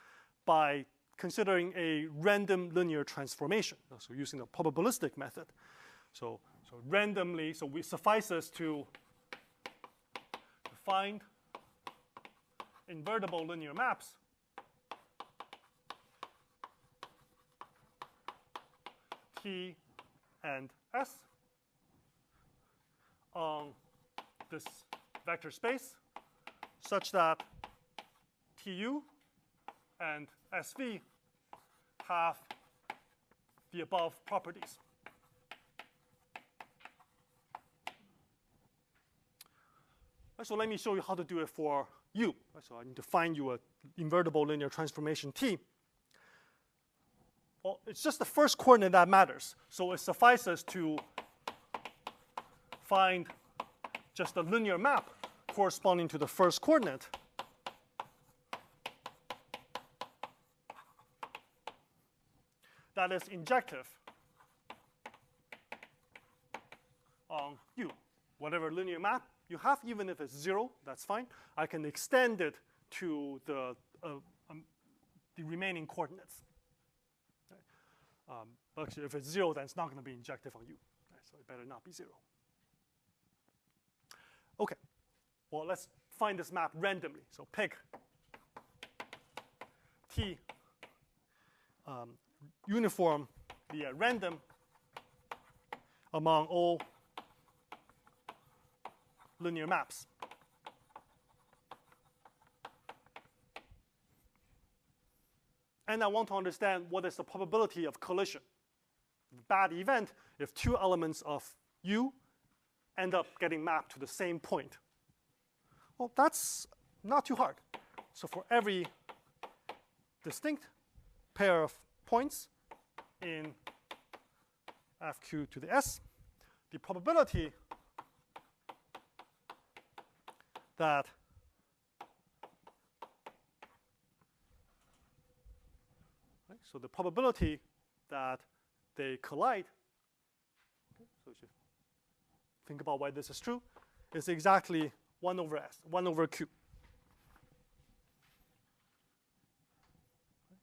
by considering a random linear transformation, so using a probabilistic method. So randomly, so we suffices to find invertible linear maps T and S on this vector space such that TU and SV have the above properties. So let me show you how to do it for U. So I need to find you an invertible linear transformation T. Well, it's just the first coordinate that matters. So it suffices to find just a linear map corresponding to the first coordinate. That is injective on U. Whatever linear map you have, even if it's 0, that's fine. I can extend it to the remaining coordinates. But actually, if it's 0, then it's not going to be injective on U. Right? So it better not be 0. OK. Well, let's find this map randomly. So pick T uniformly random among all linear maps. And I want to understand what is the probability of collision. Bad event if two elements of U end up getting mapped to the same point. Well, that's not too hard. So for every distinct pair of points in FQ to the S, the probability that so the probability that they collide, so you should think about why this is true, is exactly 1 over S, 1 over Q.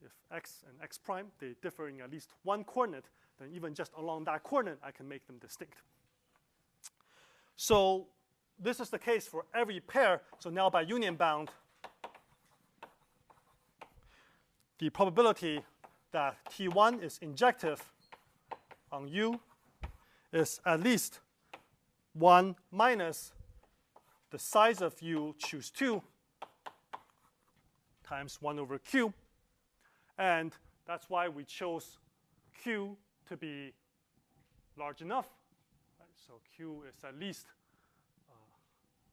If X and X prime, they differ in at least one coordinate, then even just along that coordinate, I can make them distinct. So this is the case for every pair. So now by union bound, the probability that T1 is injective on U is at least 1 minus the size of U, choose 2, times 1 over Q. And that's why we chose Q to be large enough. Right? So Q is at least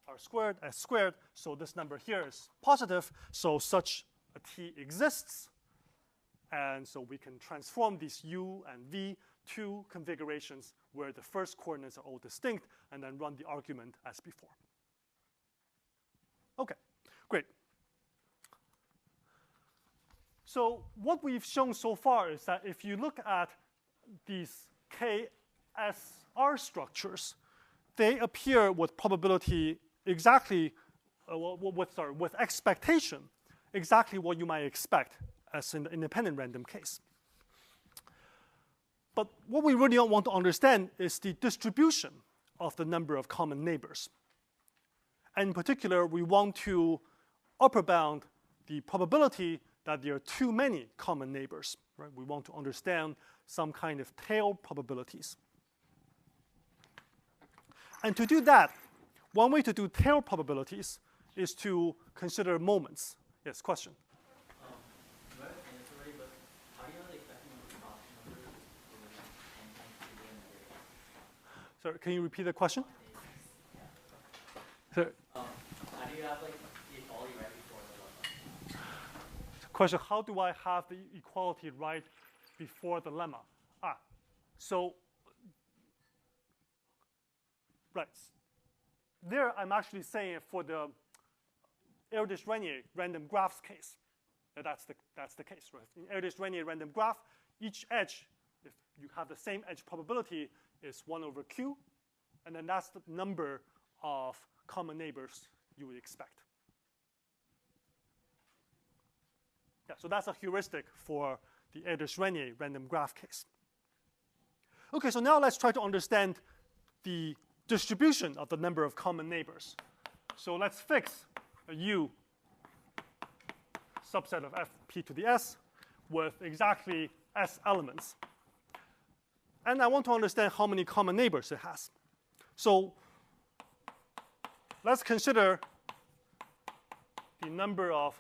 R squared, S squared. So this number here is positive. So such a T exists. And so we can transform these U and V to configurations where the first coordinates are all distinct and then run the argument as before. OK, great. So what we've shown so far is that if you look at these KSR structures, they appear with probability exactly, with expectation, exactly what you might expect as in the independent random case. But what we really want to understand is the distribution of the number of common neighbors. And in particular, we want to upper bound the probability that there are too many common neighbors. Right? We want to understand some kind of tail probabilities. And to do that, one way to do tail probabilities is to consider moments. Yes, question? Sorry, can you repeat the question? So, how do you have like the equality right before the lemma? Question: how do I have the equality right before the lemma? So right there, I'm actually saying for the Erdős-Rényi random graphs case, that's the case, right? In Erdős-Rényi random graph, each edge, if you have the same edge probability, is 1 over Q, and then that's the number of common neighbors you would expect. Yeah, so that's a heuristic for the Erdős-Rényi random graph case. Okay, so now let's try to understand the distribution of the number of common neighbors. So let's fix a U subset of Fp to the S with exactly S elements. And I want to understand how many common neighbors it has. So let's consider the number of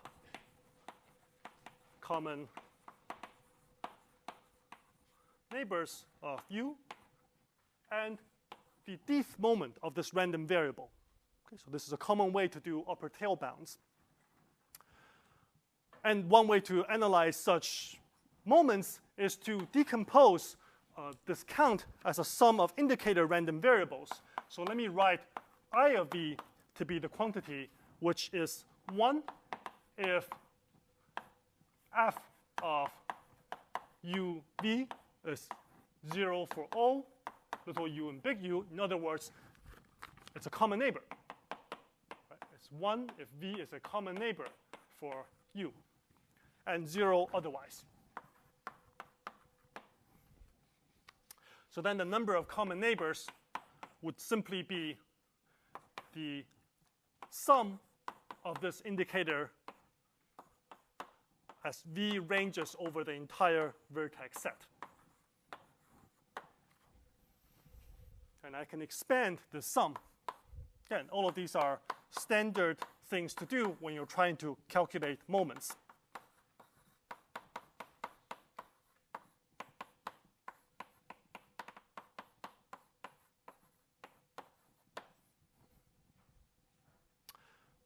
common neighbors of U and the dth moment of this random variable. Okay, so this is a common way to do upper tail bounds. And one way to analyze such moments is to decompose this count as a sum of indicator random variables. So let me write I of V to be the quantity which is 1 if F of UV is 0 for all little u and big U. In other words, it's a common neighbor. Right? It's 1 if V is a common neighbor for U, and 0 otherwise. So then the number of common neighbors would simply be the sum of this indicator as V ranges over the entire vertex set. And I can expand the sum. Again, all of these are standard things to do when you're trying to calculate moments.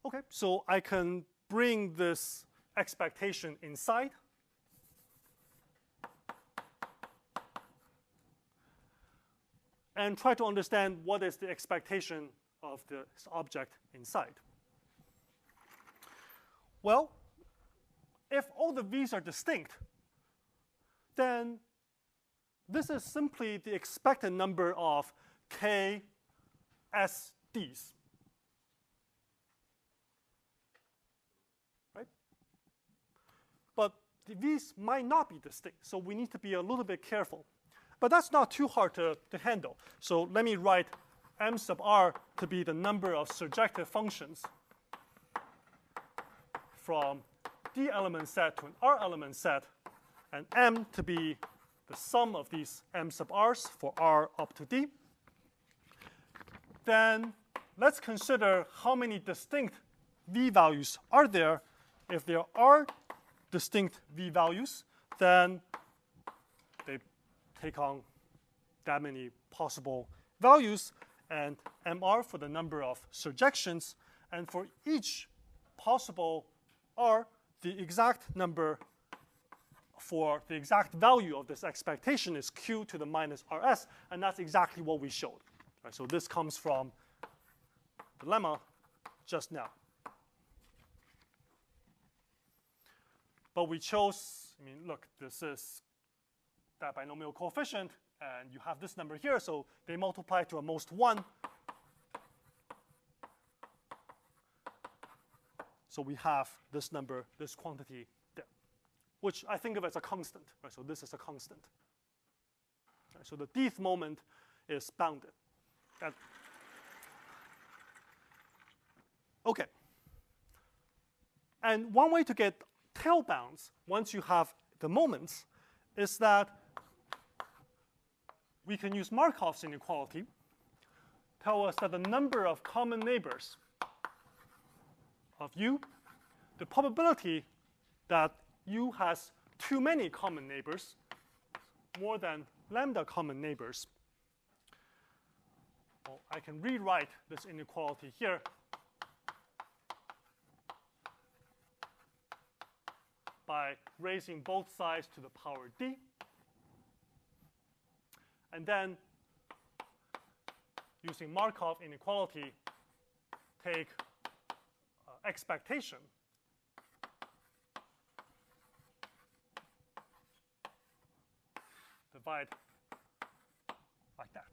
Okay, so I can bring this expectation inside. And try to understand what is the expectation of this object inside. Well, if all the v's are distinct, then this is simply the expected number of k s d's. Right? But the v's might not be distinct, so we need to be a little bit careful. But that's not too hard to handle. So let me write m sub r to be the number of surjective functions from D element set to an R element set, and m to be the sum of these m sub r's for R up to D. Then let's consider how many distinct V values are there. If there are distinct V values, then they take on that many possible values, and mr for the number of surjections, and for each possible r, the exact number for the exact value of this expectation is q to the minus rs, and that's exactly what we showed. Right, so this comes from the lemma just now. But we chose, I mean, look, this is that binomial coefficient, and you have this number here, so they multiply to a most 1. So we have this number, this quantity there, which I think of as a constant. Right? So this is a constant. Right? So the dth moment is bounded. Okay. And one way to get tail bounds, once you have the moments, is that we can use Markov's inequality, tell us that the number of common neighbors of U, the probability that U has too many common neighbors, more than lambda common neighbors. Well, I can rewrite this inequality here by raising both sides to the power D. And then, using Markov inequality, take expectation divide like that.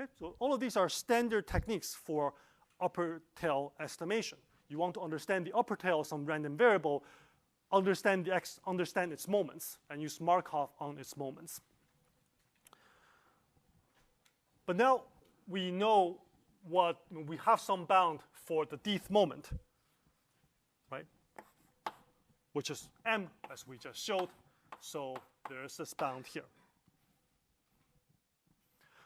Okay, so all of these are standard techniques for upper tail estimation. You want to understand the upper tail of some random variable, understand its moments, and use Markov on its moments. But now we know we have some bound for the dth moment, right? Which is m, as we just showed. So there is this bound here.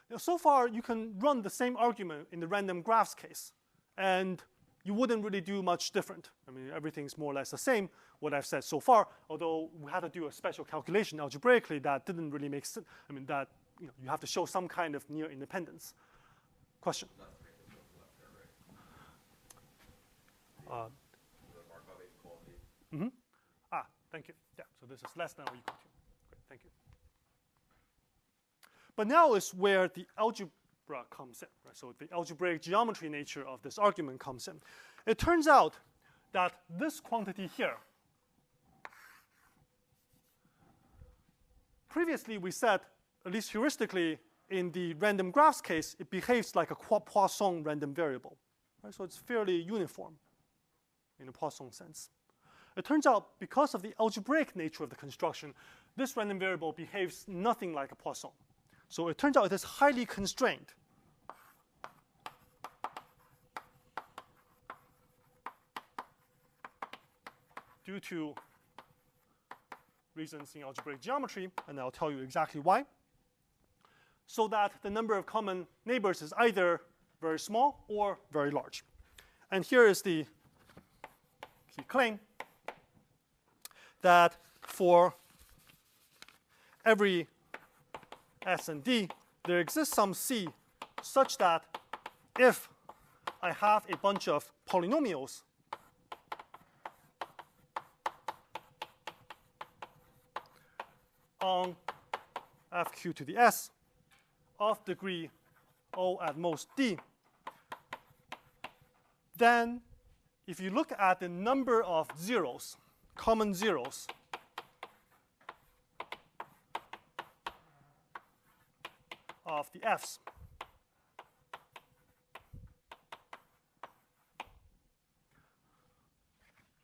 Now, so far, you can run the same argument in the random graphs case, and you wouldn't really do much different. I mean, everything's more or less the same, what I've said so far, although we had to do a special calculation algebraically that didn't really make sense. I mean, that you have to show some kind of near independence. Question? Thank you. Yeah, so this is less than or equal to. Great, thank you. But now is where the algebra comes in. Right? So the algebraic geometry nature of this argument comes in. It turns out that this quantity here, previously we said, at least heuristically, in the random graphs case, it behaves like a Poisson random variable. Right? So it's fairly uniform in a Poisson sense. It turns out, because of the algebraic nature of the construction, this random variable behaves nothing like a Poisson. So it turns out it is highly constrained. Due to reasons in algebraic geometry, and I'll tell you exactly why. So that the number of common neighbors is either very small or very large. And here is the key claim that for every S and D, there exists some C such that if I have a bunch of polynomials on fq to the s of degree O at most D, then if you look at the number of zeros, common zeros, of the f's,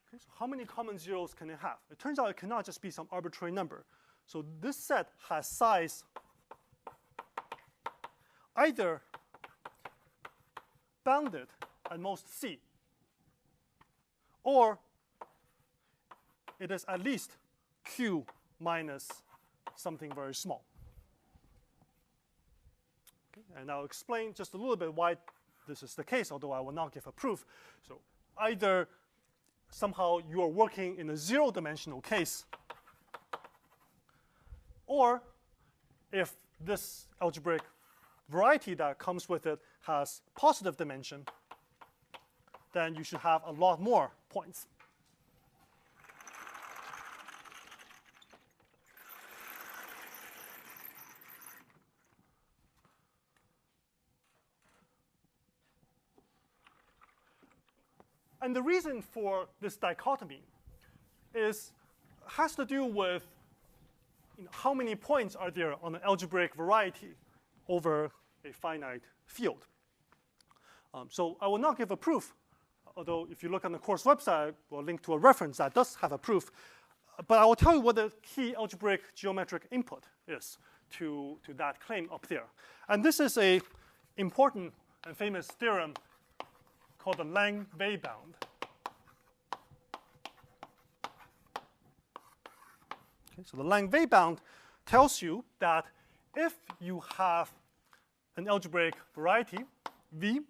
okay, so how many common zeros can it have? It turns out it cannot just be some arbitrary number. So this set has size either bounded at most C, or it is at least Q minus something very small. Okay, and I'll explain just a little bit why this is the case, although I will not give a proof. So either somehow you are working in a zero-dimensional case, or if this algebraic variety that comes with it has positive dimension, then you should have a lot more points. And the reason for this dichotomy has to do with how many points are there on an algebraic variety over a finite field. So I will not give a proof, although if you look on the course website, we'll link to a reference that does have a proof. But I will tell you what the key algebraic geometric input is to that claim up there. And this is an important and famous theorem called the Lang-Wei bound. Okay, so the Lang-Wei bound tells you that if you have an algebraic variety, V,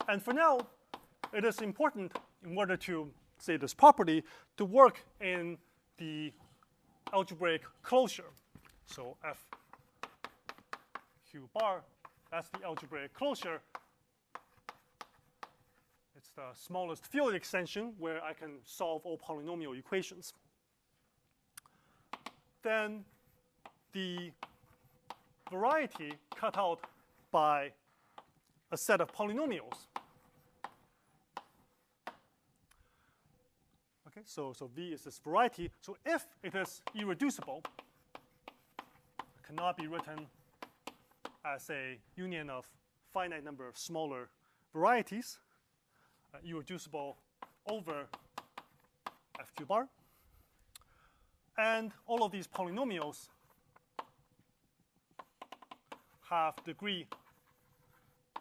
and for now, it is important in order to say this property to work in the algebraic closure. So F Q bar, that's the algebraic closure. It's the smallest field extension where I can solve all polynomial equations. Then the variety cut out by a set of polynomials. Okay, so V is this variety. So if it is irreducible, it cannot be written as a union of finite number of smaller varieties, irreducible over FQ bar. And all of these polynomials have degree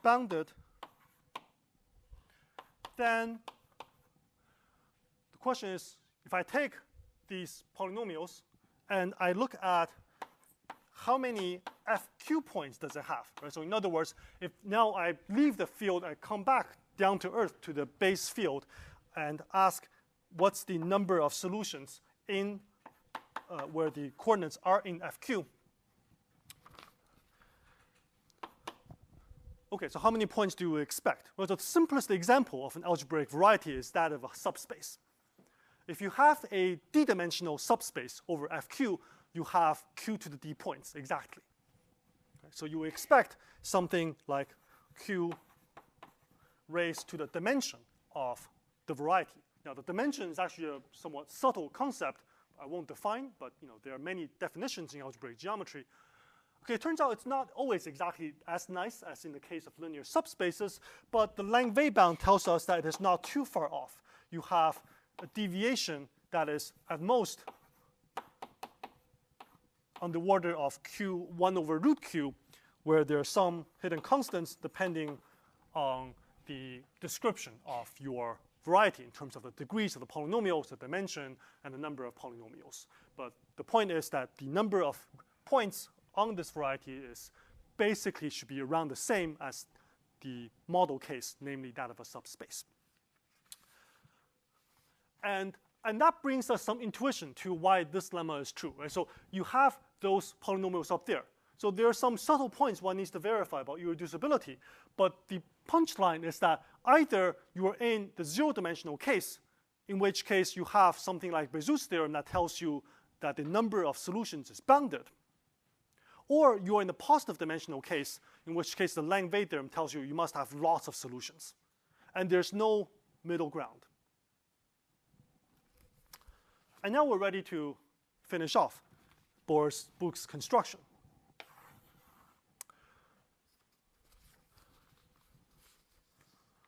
bounded, then the question is, if I take these polynomials and I look at how many FQ points does it have, right? So in other words, if now I leave the field, I come back down to earth to the base field and ask what's the number of solutions in where the coordinates are in FQ. Okay, so how many points do you expect? Well, the simplest example of an algebraic variety is that of a subspace. If you have a d-dimensional subspace over FQ, you have Q to the D points exactly. Okay, so you expect something like Q raised to the dimension of the variety. Now, the dimension is actually a somewhat subtle concept I won't define, but there are many definitions in algebraic geometry. Okay, it turns out it's not always exactly as nice as in the case of linear subspaces, but the Lang-Wei bound tells us that it is not too far off. You have a deviation that is at most on the order of Q 1 over root Q, where there are some hidden constants depending on the description of your variety in terms of the degrees of the polynomials, the dimension, and the number of polynomials. But the point is that the number of points on this variety is basically should be around the same as the model case, namely that of a subspace. And that brings us some intuition to why this lemma is true. Right? So you have those polynomials up there. So there are some subtle points one needs to verify about irreducibility. But the punchline is that either you are in the zero-dimensional case, in which case you have something like Bezout's theorem that tells you that the number of solutions is bounded, or you are in the positive dimensional case, in which case the Lang-Wei theorem tells you you must have lots of solutions. And there's no middle ground. And now we're ready to finish off Bour's construction.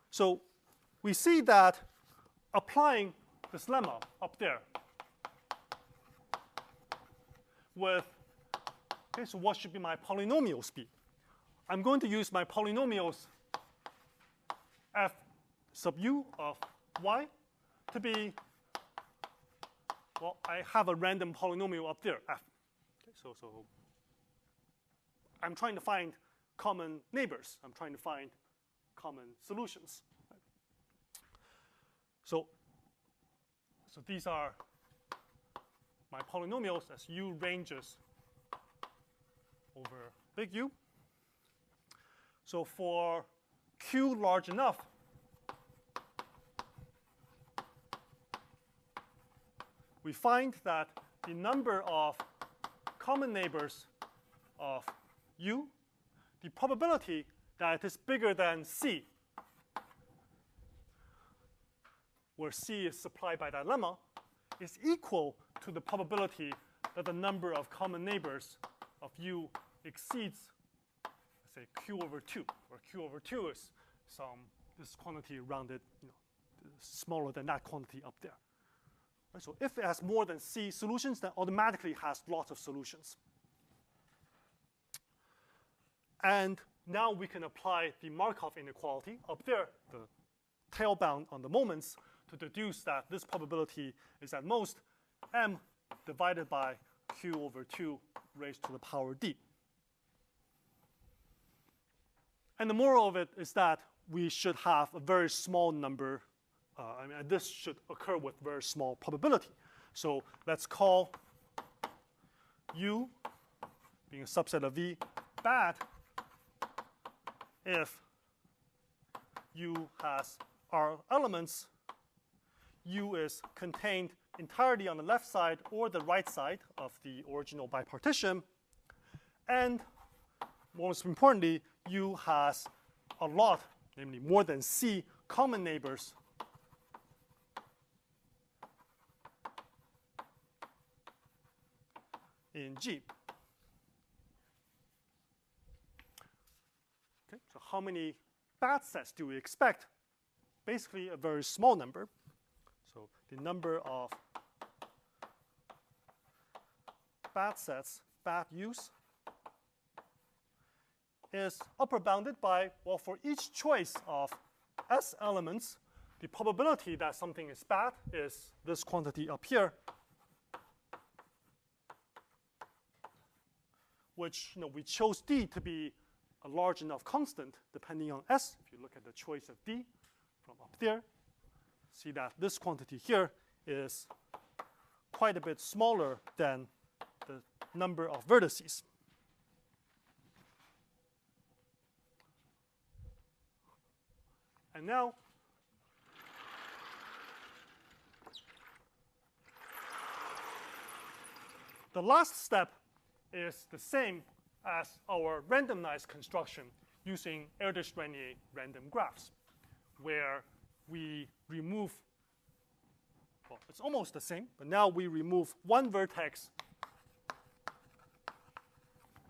So we see that applying this lemma up there with, okay, so what should be my polynomials be? I'm going to use my polynomials f sub u of y to be, well, I have a random polynomial up there, f. Okay, so I'm trying to find common neighbors. I'm trying to find common solutions. So these are my polynomials as u ranges over big U. So for Q large enough, we find that the number of common neighbors of U, the probability that it is bigger than C, where C is supplied by that lemma, is equal to the probability that the number of common neighbors of U exceeds, let's say, Q over 2, where Q over 2 is this quantity rounded, smaller than that quantity up there. Right, so if it has more than C solutions, then automatically has lots of solutions. And now we can apply the Markov inequality up there, the tail bound on the moments, to deduce that this probability is at most m divided by Q over 2 raised to the power d. And the moral of it is that we should have a very small number. This should occur with very small probability. So let's call U, being a subset of V, bad if U has R elements. U is contained entirely on the left side or the right side of the original bipartition. And most importantly, U has a lot, namely more than C, common neighbors in G. Okay, so how many bad sets do we expect? Basically, a very small number. So the number of bad sets, bad U's, is upper bounded by, well, for each choice of S elements, the probability that something is bad is this quantity up here, which we chose D to be a large enough constant depending on S. If you look at the choice of D from up there, see that this quantity here is quite a bit smaller than the number of vertices. And now, the last step is the same as our randomized construction using Erdős-Rényi random graphs, where we remove, well, it's almost the same, but now we remove one vertex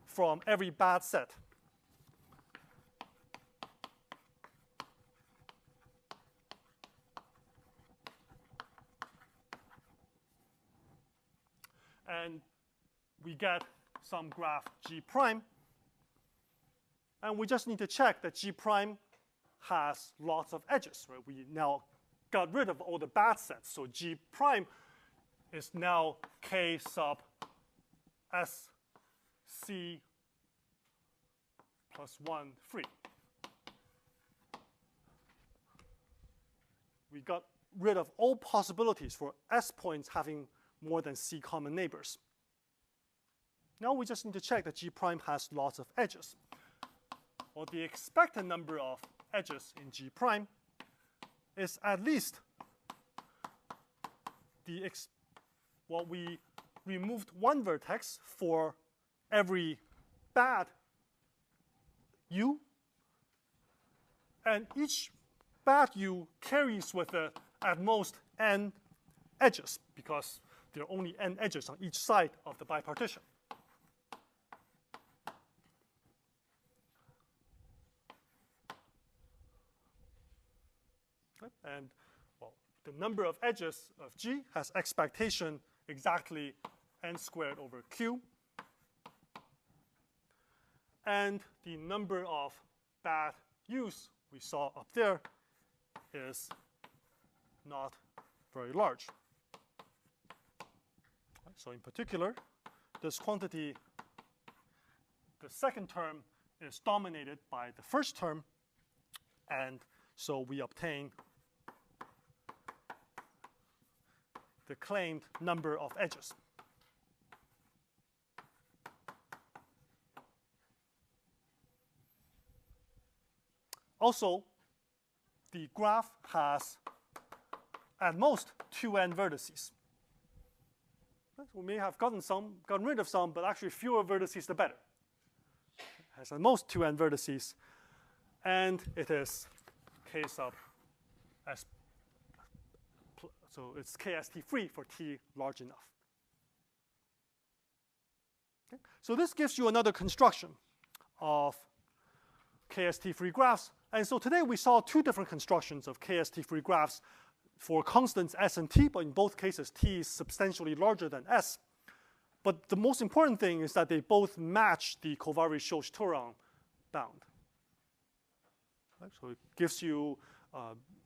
from every bad set. And we get some graph G prime. And we just need to check that G prime has lots of edges, right? We now got rid of all the bad sets. So G prime is now K sub S C plus 1 free. We got rid of all possibilities for S points having more than C common neighbors. Now we just need to check that G prime has lots of edges. Well, the expected number of edges in G prime is at least we removed one vertex for every bad U, and each bad U carries with it at most n edges, because there are only n edges on each side of the bipartition. And well, the number of edges of G has expectation exactly n squared over Q. And the number of bad U's we saw up there is not very large. So in particular, this quantity, the second term, is dominated by the first term, and so we obtain the claimed number of edges. Also, the graph has at most 2n vertices. We may have gotten rid of some, but actually fewer vertices the better. It has at most 2n vertices, and it is K sub S. So it's KST free for T large enough. Okay. So this gives you another construction of KST free graphs. And so today we saw two different constructions of KST free graphs for constants S and T, but in both cases T is substantially larger than S. But the most important thing is that they both match the Kováry-Sós-Turan bound. Right? So it gives you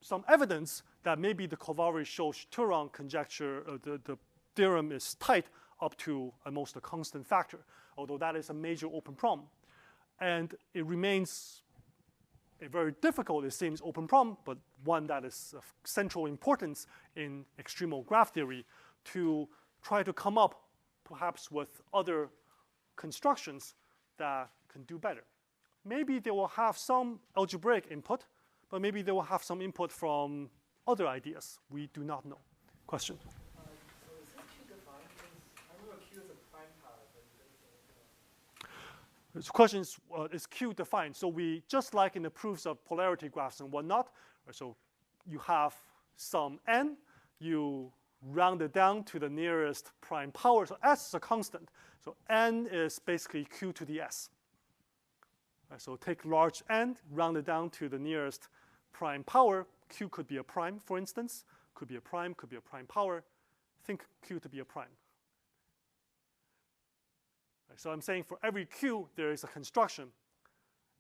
some evidence that maybe the Kováry-Sós-Turan conjecture, the theorem is tight up to almost a constant factor, although that is a major open problem. And it remains a very difficult, it seems, open problem, but one that is of central importance in extremal graph theory, to try to come up perhaps with other constructions that can do better. Maybe they will have some algebraic input, but maybe they will have some input from other ideas. We do not know. Question? So is this Q defined? I remember Q is a prime power, but it didn't say anything else. The question is Q defined? So we, just like in the proofs of polarity graphs and whatnot, so you have some n, you round it down to the nearest prime power. So S is a constant. So n is basically Q to the S. So take large n, round it down to the nearest prime power. Q could be a prime, for instance. Could be a prime power. Think Q to be a prime. So I'm saying for every Q, there is a construction.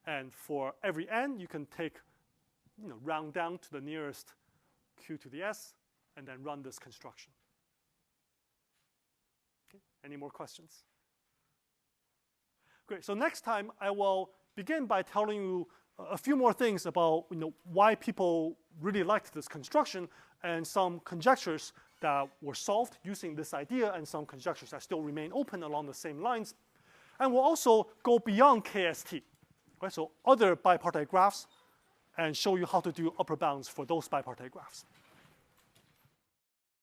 And for every n, you can take, round down to the nearest Q to the S, and then run this construction. Okay. Any more questions? Great. So next time, I will begin by telling you a few more things about why people really liked this construction, and some conjectures that were solved using this idea, and some conjectures that still remain open along the same lines. And we'll also go beyond KST, right? So other bipartite graphs, and show you how to do upper bounds for those bipartite graphs.